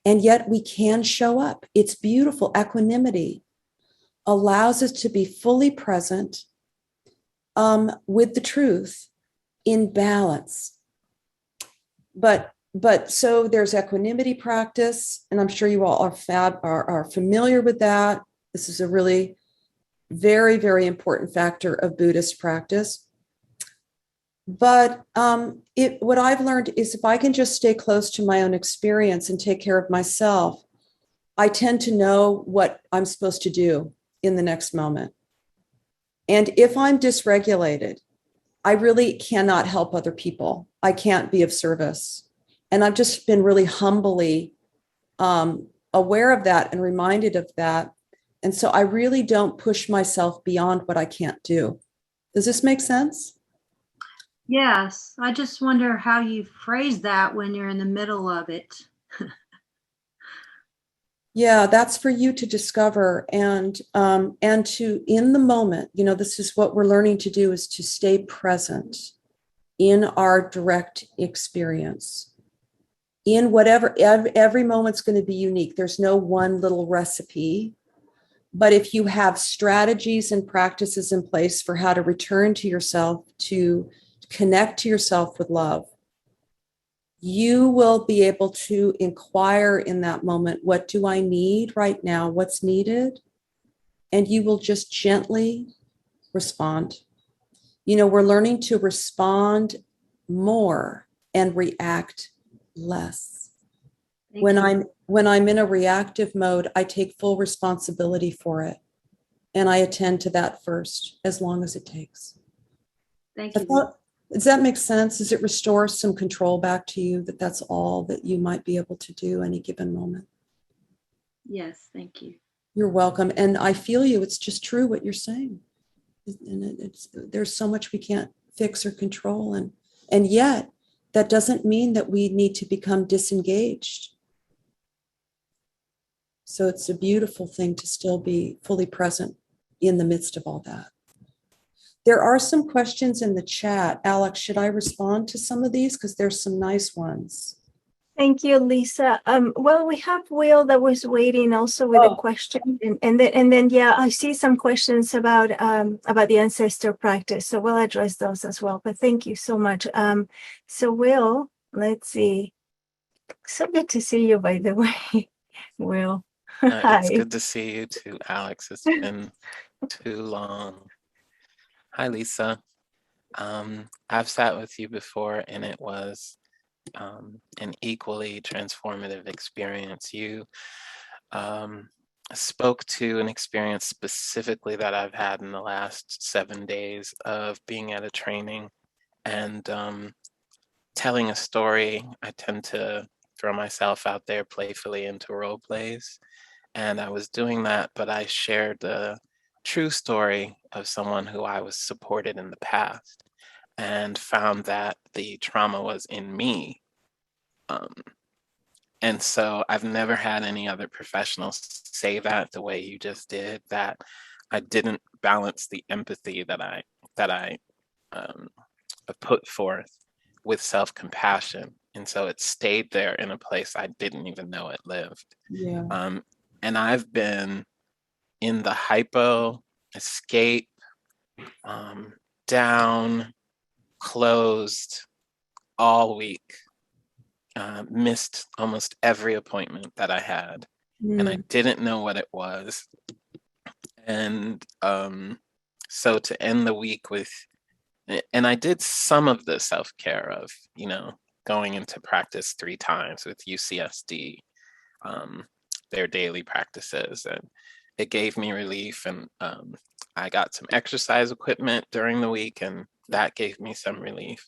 And yet we can show up. It's beautiful. Equanimity allows us to be fully present with the truth in balance. But so there's equanimity practice, and I'm sure you all are familiar with that. This is a really very, very important factor of Buddhist practice. But what I've learned is if I can just stay close to my own experience and take care of myself, I tend to know what I'm supposed to do in the next moment. And if I'm dysregulated, I really cannot help other people. I can't be of service. And I've just been really humbly aware of that and reminded of that. And so I really don't push myself beyond what I can't do. Does this make sense? Yes, I just wonder how you phrase that when you're in the middle of it. Yeah, that's for you to discover and to in the moment, this is what we're learning to do, is to stay present in our direct experience. In whatever, every moment's going to be unique. There's no one little recipe. But if you have strategies and practices in place for how to return to yourself, to connect to yourself with love, you will be able to inquire in that moment, what do I need right now? What's needed? And you will just gently respond. We're learning to respond more and react less. When I'm in a reactive mode, I take full responsibility for it. And I attend to that first, as long as it takes. Thank you. Does that make sense? Does it restore some control back to you, that that's all that you might be able to do any given moment? Yes, thank you. You're welcome. And I feel you. It's just true what you're saying. And there's so much we can't fix or control. And yet that doesn't mean that we need to become disengaged. So it's a beautiful thing to still be fully present in the midst of all that. There are some questions in the chat. Alex, should I respond to some of these? Because there's some nice ones. Thank you, Lisa. Well, we have Will that was waiting also with a question, and then yeah, I see some questions about the ancestor practice, so we'll address those as well. But thank you so much. So Will, let's see. So good to see you, by the way, Will. It's good to see you too, Alex. It's been too long. Hi, Lisa. I've sat with you before, and it was an equally transformative experience. You spoke to an experience specifically that I've had in the last 7 days of being at a training and telling a story. I tend to throw myself out there playfully into role plays. And I was doing that, but I shared the true story of someone who I was supported in the past and found that the trauma was in me. And so I've never had any other professionals say that the way you just did, that I didn't balance the empathy that I put forth with self-compassion. And so it stayed there in a place I didn't even know it lived. Yeah. And I've been in the hypo, escape, down, closed all week. Missed almost every appointment that I had, and I didn't know what it was. And so to end the week with, and I did some of the self-care of, going into practice 3 times with UCSD, their daily practices, and it gave me relief. And I got some exercise equipment during the week, and that gave me some relief.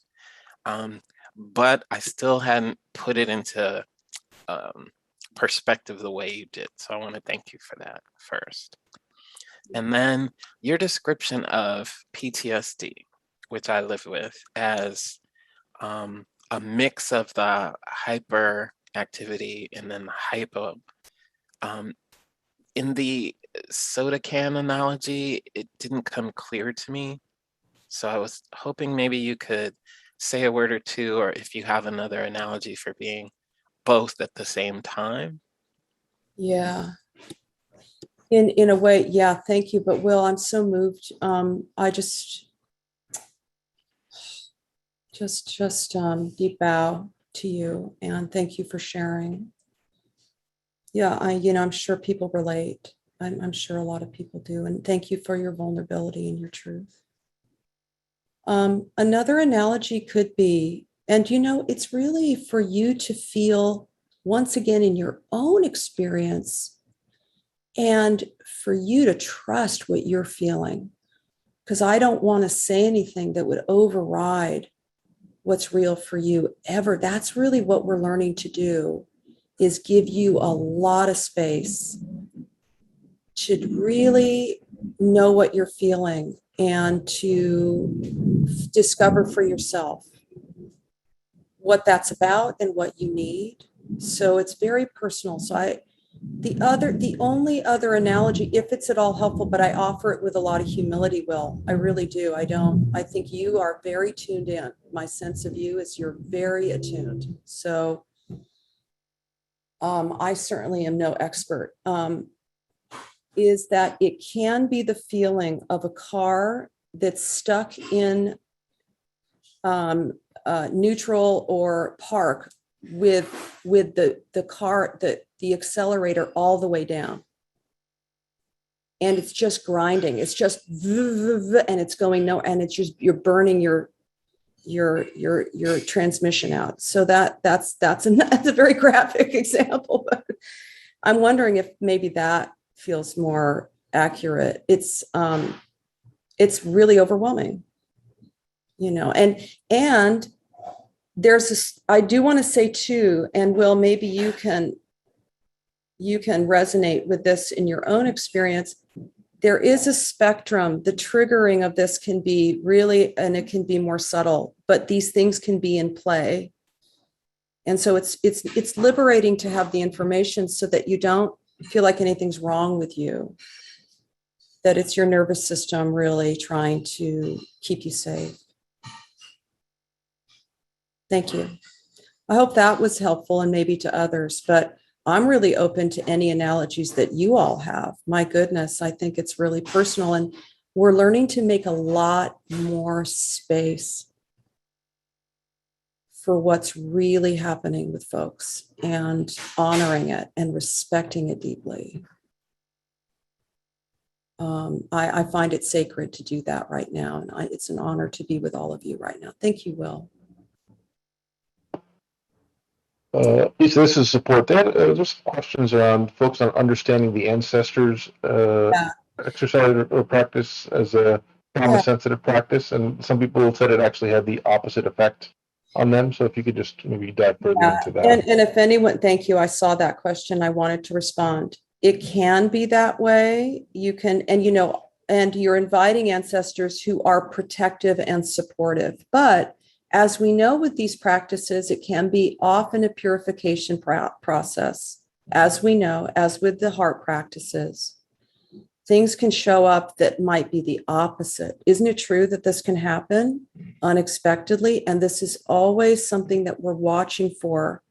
But I still hadn't put it into perspective the way you did. So I want to thank you for that first. And then your description of PTSD, which I live with, as a mix of the hyperactivity and then the hypo. In the soda can analogy, it didn't come clear to me So I was hoping maybe you could say a word or two, or if you have another analogy for being both at the same time. Yeah. In a way, yeah, thank you. But Will, I'm so moved. I just deep bow to you and thank you for sharing. Yeah, I'm sure people relate. I'm sure a lot of people do. And thank you for your vulnerability and your truth. Another analogy could be, and it's really for you to feel once again in your own experience and for you to trust what you're feeling. Because I don't want to say anything that would override what's real for you ever. That's really what we're learning to do, is give you a lot of space to really know what you're feeling and to discover for yourself what that's about and what you need. So it's very personal. So the only other analogy, if it's at all helpful, but I offer it with a lot of humility, Will. I really do. I think you are very tuned in. My sense of you is you're very attuned. So I certainly am no expert. Is that it can be the feeling of a car that's stuck in neutral or park with the car, the accelerator all the way down. And it's just grinding. It's just, and it's going no, and it's just, you're burning your transmission out. So that's a very graphic example, but I'm wondering if maybe that feels more accurate. It's really overwhelming, and there's I do want to say too, and Will, maybe you can resonate with this in your own experience. There is a spectrum. The triggering of this can be really, and it can be more subtle, but these things can be in play. And so it's liberating to have the information so that you don't feel like anything's wrong with you, that it's your nervous system really trying to keep you safe. Thank you. I hope that was helpful and maybe to others, but I'm really open to any analogies that you all have. My goodness, I think it's really personal, and we're learning to make a lot more space for what's really happening with folks and honoring it and respecting it deeply. I find it sacred to do that right now, and it's an honor to be with all of you right now. Thank you, Will. Lisa, this is support. There's some questions around folks on understanding the ancestors' exercise or practice as a trauma-sensitive practice, and some people said it actually had the opposite effect on them. So if you could just maybe dive further into that. And if anyone, thank you. I saw that question. I wanted to respond. It can be that way. You can, and you're inviting ancestors who are protective and supportive, but as we know with these practices, it can be often a purification process. As we know, as with the heart practices, things can show up that might be the opposite. Isn't it true that this can happen unexpectedly? And this is always something that we're watching for.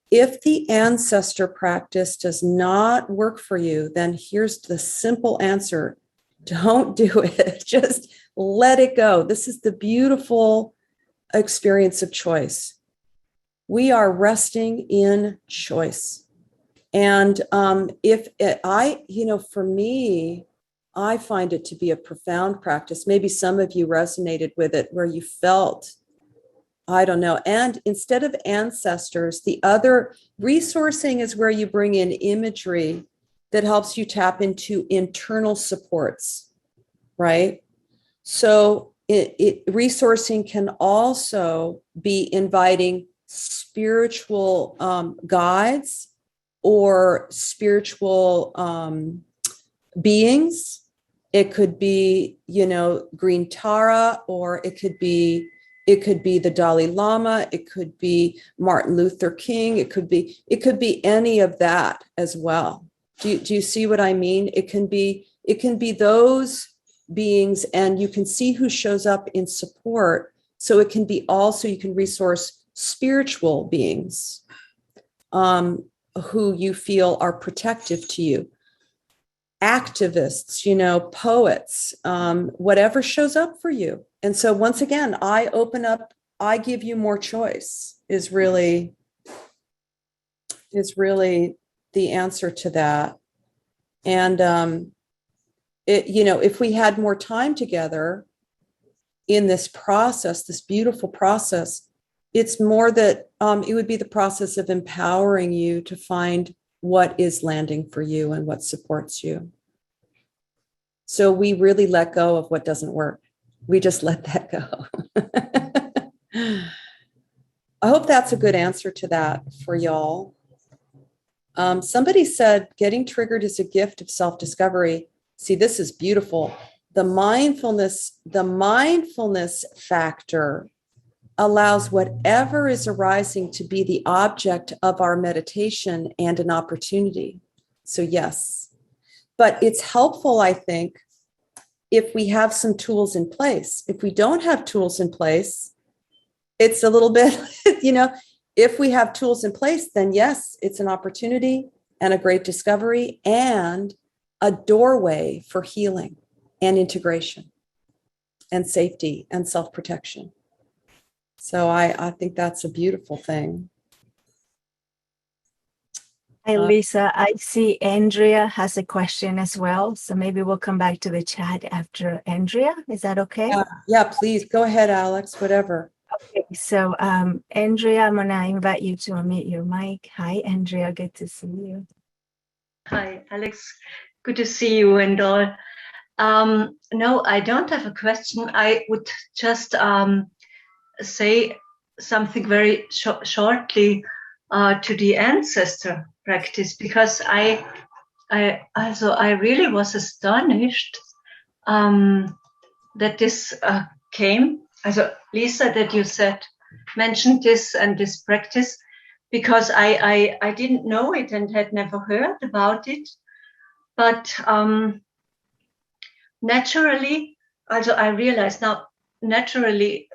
If the ancestor practice does not work for you, then here's the simple answer. Don't do it. Just let it go. This is the beautiful experience of choice. We are resting in choice. And for me, I find it to be a profound practice. Maybe some of you resonated with it where you felt, I don't know. And instead of ancestors, the other resourcing is where you bring in imagery that helps you tap into internal supports, right? So resourcing can also be inviting spiritual guides or spiritual beings. It could be, Green Tara, or it could be the Dalai Lama. It could be Martin Luther King. It could be any of that as well. Do you see what I mean? It can be those beings, and you can see who shows up in support. So it can be also, you can resource spiritual beings who you feel are protective to you. Activists, poets, whatever shows up for you. And so once again, I open up, I give you more choice is really the answer to that. And if we had more time together in this process, this beautiful process, it's more that it would be the process of empowering you to find what is landing for you and what supports you. So we really let go of what doesn't work. We just let that go. I hope that's a good answer to that for y'all. Somebody said getting triggered is a gift of self-discovery. See, this is beautiful. The mindfulness factor allows whatever is arising to be the object of our meditation and an opportunity. So yes, but it's helpful, I think, if we have some tools in place. If we don't have tools in place, it's a little bit, if we have tools in place, then yes, it's an opportunity and a great discovery and a doorway for healing and integration and safety and self-protection. So I think that's a beautiful thing. Hi, Lisa. I see Andrea has a question as well. So maybe we'll come back to the chat after Andrea. Is that okay? Yeah, please. Go ahead, Alex, whatever. Okay. So Andrea, I'm going to invite you to unmute your mic. Hi, Andrea. Good to see you. Hi, Alex. Good to see you and all. No, I don't have a question. I would just say something very shortly to the ancestor practice, because I really was astonished that this came. Also, Lisa, that you mentioned this and this practice, because I didn't know it and had never heard about it, but naturally, also I realized now, naturally,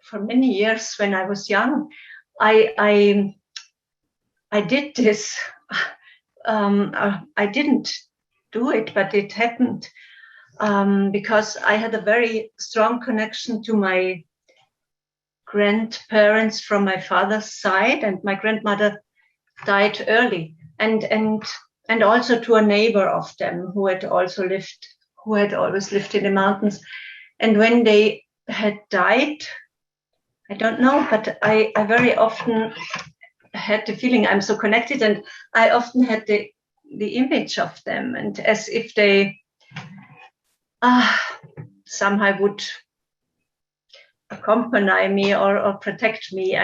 for many years when I was young, I did this. I didn't do it, but it happened because I had a very strong connection to my grandparents from my father's side, and my grandmother died early, and also to a neighbor of them who had always lived in the mountains. And when they had died, I don't know, but I very often had the feeling I'm so connected, and I often had the image of them, and as if they somehow would accompany me or protect me.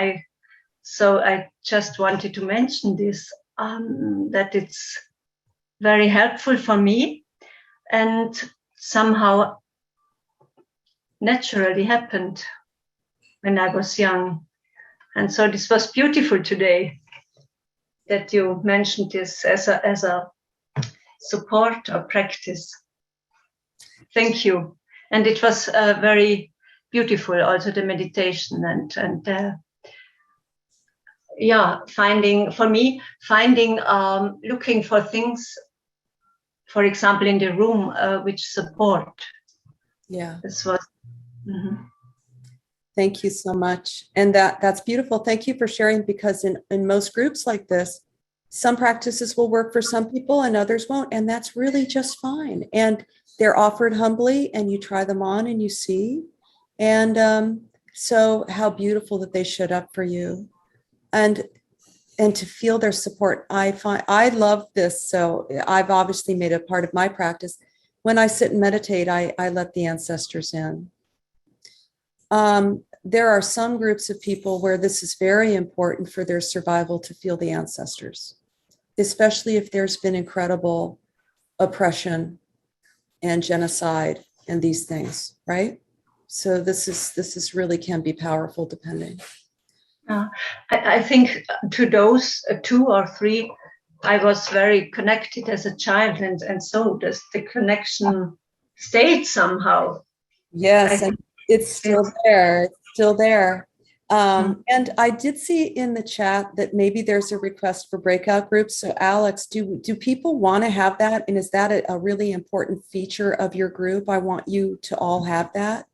So I just wanted to mention this, that it's very helpful for me and somehow naturally happened when I was young. And so this was beautiful today that you mentioned this as a support or practice. Thank you. And it was very beautiful, also the meditation and looking for things, for example, in the room, which support. Yeah. This was. Thank you so much. And that's beautiful. Thank you for sharing, because in most groups like this, some practices will work for some people and others won't. And that's really just fine. And they're offered humbly, and you try them on and you see. And so how beautiful that they showed up for you. And to feel their support. I love this. So I've obviously made it a part of my practice. When I sit and meditate, I let the ancestors in. There are some groups of people where this is very important for their survival to feel the ancestors, especially if there's been incredible oppression and genocide and these things, right? So this is really can be powerful depending. I think to those 2 or 3, I was very connected as a child, and so does the connection stayed somehow. Yes, and it's still there. It's still there. And I did see in the chat that maybe there's a request for breakout groups. So Alex, do people want to have that? And is that a really important feature of your group? I want you to all have that.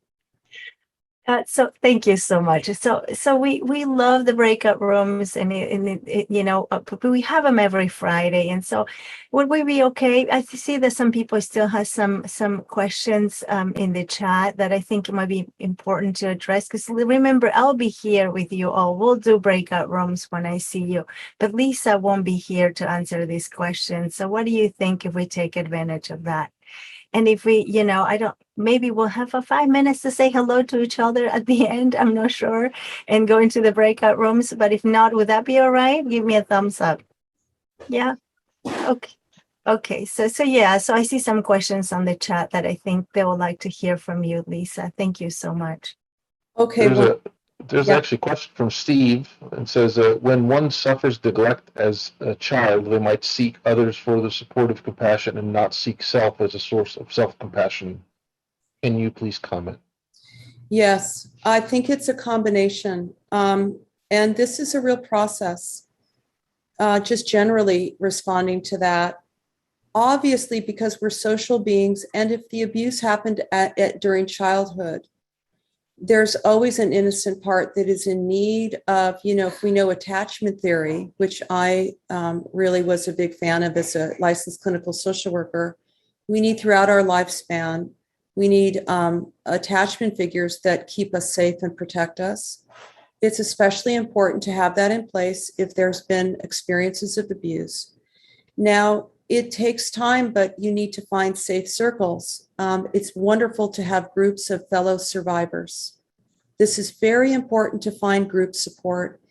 So thank you so much. So we love the breakout rooms, and we have them every Friday. And so, would we be okay? I see that some people still have some questions in the chat that I think might be important to address. Because remember, I'll be here with you all. We'll do breakout rooms when I see you, but Lisa won't be here to answer these questions. So, what do you think if we take advantage of that? And if we, maybe we'll have 5 minutes to say hello to each other at the end, I'm not sure, and go into the breakout rooms. But if not, would that be all right? Give me a thumbs up. Yeah. Okay. Okay. So I see some questions on the chat that I think they would like to hear from you, Lisa. Thank you so much. Okay. There's actually a question from Steve, and says, when one suffers neglect as a child, they might seek others for the support of compassion and not seek self as a source of self-compassion. Can you please comment? Yes, I think it's a combination. And this is a real process, just generally responding to that. Obviously, because we're social beings, and if the abuse happened during childhood, there's always an innocent part that is in need of, if we know attachment theory, which I really was a big fan of as a licensed clinical social worker, we need throughout our lifespan, we need attachment figures that keep us safe and protect us. It's especially important to have that in place if there's been experiences of abuse. Now, it takes time, but you need to find safe circles. It's wonderful to have groups of fellow survivors. This is very important to find group support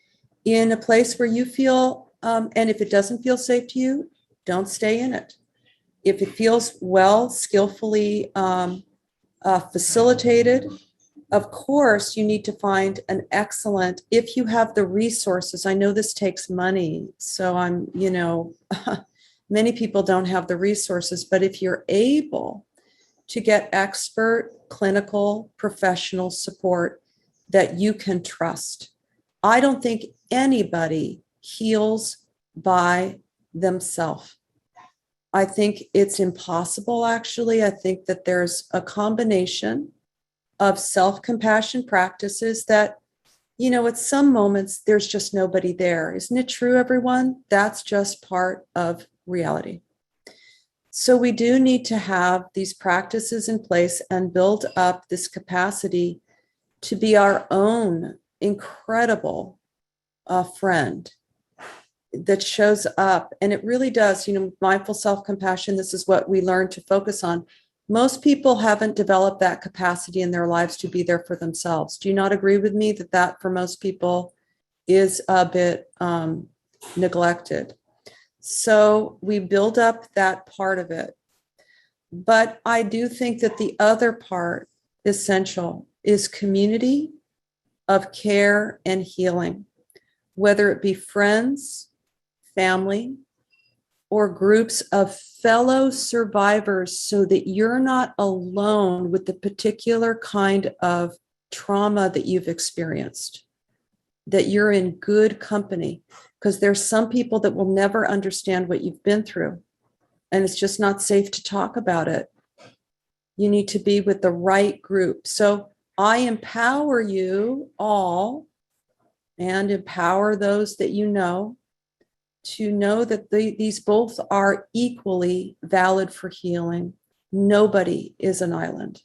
in a place where you feel, and if it doesn't feel safe to you, don't stay in it. If it feels well, skillfully facilitated, of course, you need to find an excellent, if you have the resources. I know this takes money, so many people don't have the resources, but if you're able to get expert, clinical, professional support that you can trust. I don't think anybody heals by themselves. I think it's impossible, actually. I think that there's a combination of self-compassion practices that, at some moments, there's just nobody there. Isn't it true, everyone? That's just part of reality. So we do need to have these practices in place and build up this capacity to be our own incredible friend that shows up. And it really does, mindful self-compassion, this is what we learn to focus on. Most people haven't developed that capacity in their lives to be there for themselves. Do you not agree with me that for most people is a bit neglected? So we build up that part of it. But I do think that the other part, essential, is community of care and healing, whether it be friends, family, or groups of fellow survivors, so that you're not alone with the particular kind of trauma that you've experienced, that you're in good company, because there's some people that will never understand what you've been through, and it's just not safe to talk about it. You need to be with the right group. So I empower you all, and empower those that you know, to know that these both are equally valid for healing. Nobody is an island.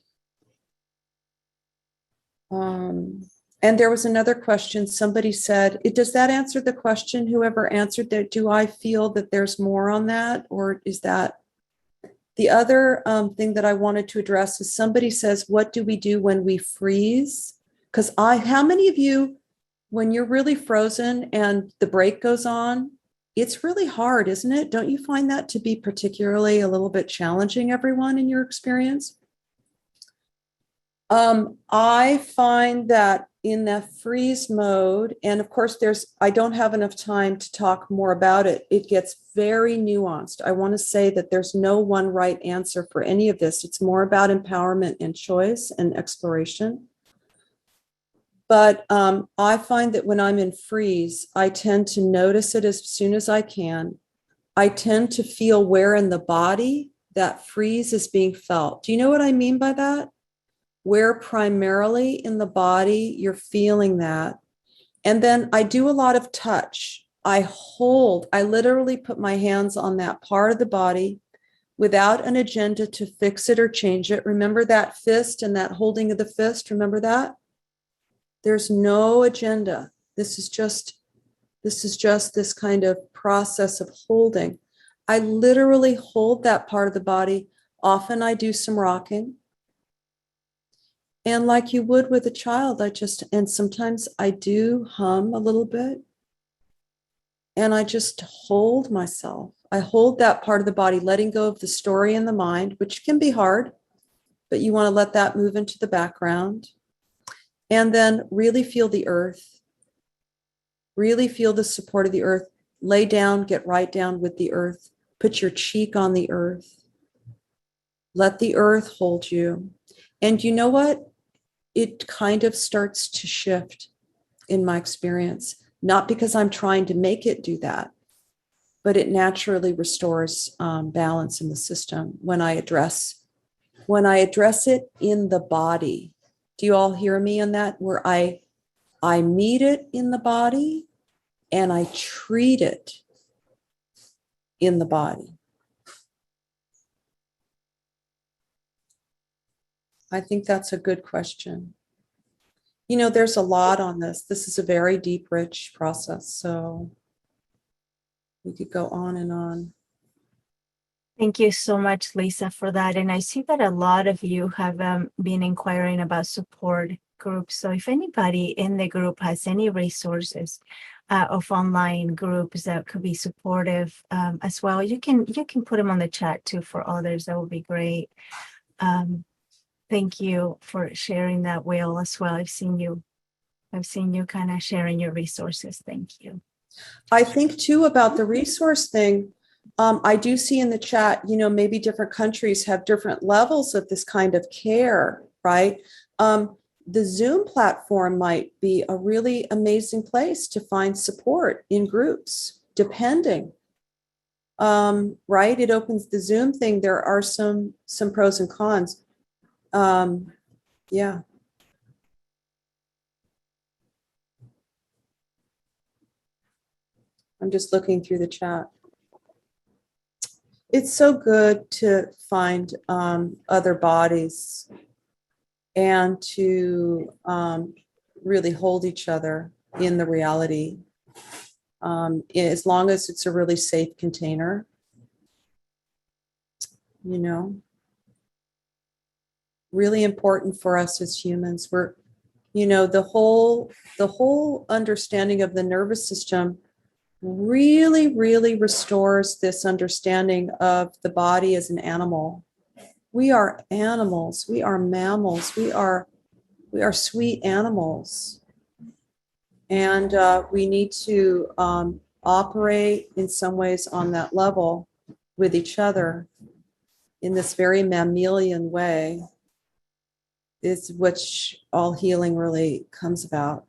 And there was another question. Somebody said, does that answer the question? Whoever answered that, do I feel that there's more on that? Or is that the other thing that I wanted to address is somebody says, what do we do when we freeze? Because how many of you, when you're really frozen and the break goes on, it's really hard, isn't it? Don't you find that to be particularly a little bit challenging, everyone, in your experience? I find that in that freeze mode, and of course I don't have enough time to talk more about it. It gets very nuanced. I want to say that there's no one right answer for any of this. It's more about empowerment and choice and exploration. But I find that when I'm in freeze, I tend to notice it as soon as I can. I tend to feel where in the body that freeze is being felt. Do you know what I mean by that? Where primarily in the body you're feeling that. And then I do a lot of touch. I literally put my hands on that part of the body without an agenda to fix it or change it. Remember that fist and that holding of the fist? Remember that? There's no agenda. This is just this kind of process of holding. I literally hold that part of the body. Often I do some rocking. And like you would with a child, and sometimes I do hum a little bit. And I just hold myself. I hold that part of the body, letting go of the story in the mind, which can be hard, but you want to let that move into the background. And then really feel the earth. Really feel the support of the earth. Lay down, get right down with the earth. Put your cheek on the earth. Let the earth hold you. And you know what? It kind of starts to shift in my experience, not because I'm trying to make it do that, but it naturally restores balance in the system when I address it in the body. Do you all hear me on that? Where I meet it in the body and I treat it in the body. I think that's a good question. You know, there's a lot on this. This is a very deep, rich process. So we could go on and on. Thank you so much, Lisa, for that. And I see that a lot of you have been inquiring about support groups. So if anybody in the group has any resources of online groups that could be supportive as well, you can put them on the chat too for others. That would be great. Thank you for sharing that, Will, as well. I've seen you kind of sharing your resources. Thank you. I think too about the resource thing. I do see in the chat, you know, maybe different countries have different levels of this kind of care, right? The Zoom platform might be a really amazing place to find support in groups, depending. Right? It opens the Zoom thing. There are some pros and cons. Yeah. I'm just looking through the chat. It's so good to find other bodies and to really hold each other in the reality, as long as it's a really safe container, you know. Really important for us as humans. We're, you know, the whole understanding of the nervous system really, really restores this understanding of the body as an animal. We are animals. We are mammals. We are sweet animals. And we need to operate in some ways on that level with each other in this very mammalian way. Is which all healing really comes about.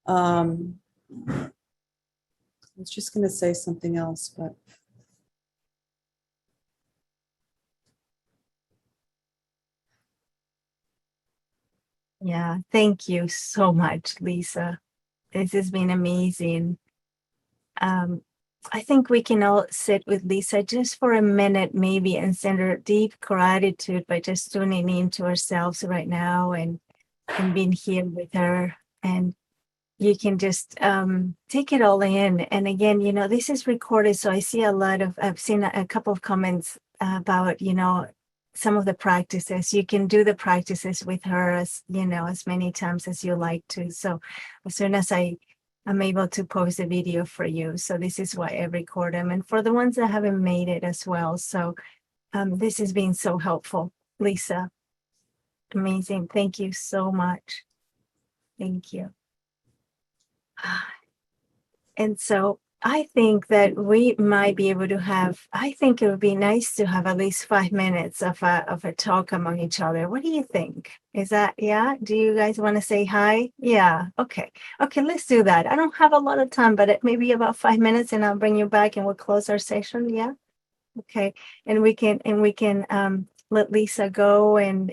I was just going to say something else, but. Yeah, thank you so much, Lisa. This has been amazing. I think we can all sit with Lisa just for a minute, maybe, and send her deep gratitude by just tuning into ourselves right now and being here with her. And you can just take it all in. And again, you know, this is recorded. So I've seen a couple of comments about, you know, some of the practices. You can do the practices with her as, you know, as many times as you like to. So as soon as I'm able to post a video for you. So this is why I record them. And for the ones that haven't made it as well. So this has been so helpful, Lisa. Amazing. Thank you so much. Thank you. And so I think that we might be able to have, I think it would be nice to have at least 5 minutes of a talk among each other. What do you think? Is that, yeah? Do you guys want to say hi? Yeah. Okay. Okay, let's do that. I don't have a lot of time, but it may be about 5 minutes and I'll bring you back and we'll close our session. Yeah. Okay. And we can let Lisa go and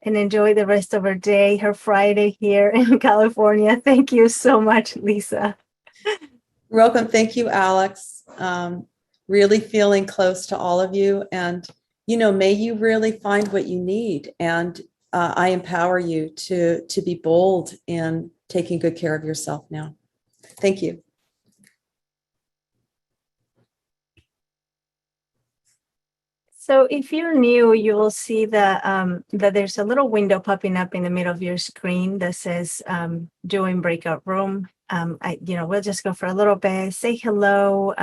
enjoy the rest of her day, her Friday here in California. Thank you so much, Lisa. You're welcome. Thank you, Alex. Really feeling close to all of you. And, may you really find what you need. And I empower you to be bold in taking good care of yourself now. Thank you. So if you're new, you will see that there's a little window popping up in the middle of your screen that says join breakout room. We'll just go for a little bit, say hello.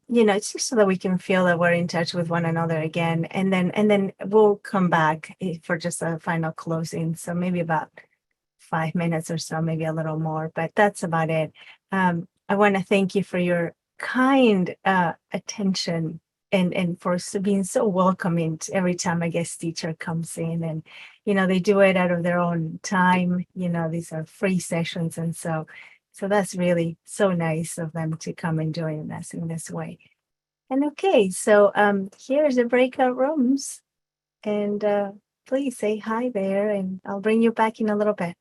It's just so that we can feel that we're in touch with one another again, and then we'll come back for just a final closing. So maybe about 5 minutes or so, maybe a little more, but that's about it. I want to thank you for your kind attention and for being so welcoming every time a guest teacher comes in, and they do it out of their own time. These are free sessions, and so that's really so nice of them to come and join us in this way. And okay, so here's the breakout rooms, and please say hi there, and I'll bring you back in a little bit.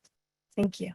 Thank you.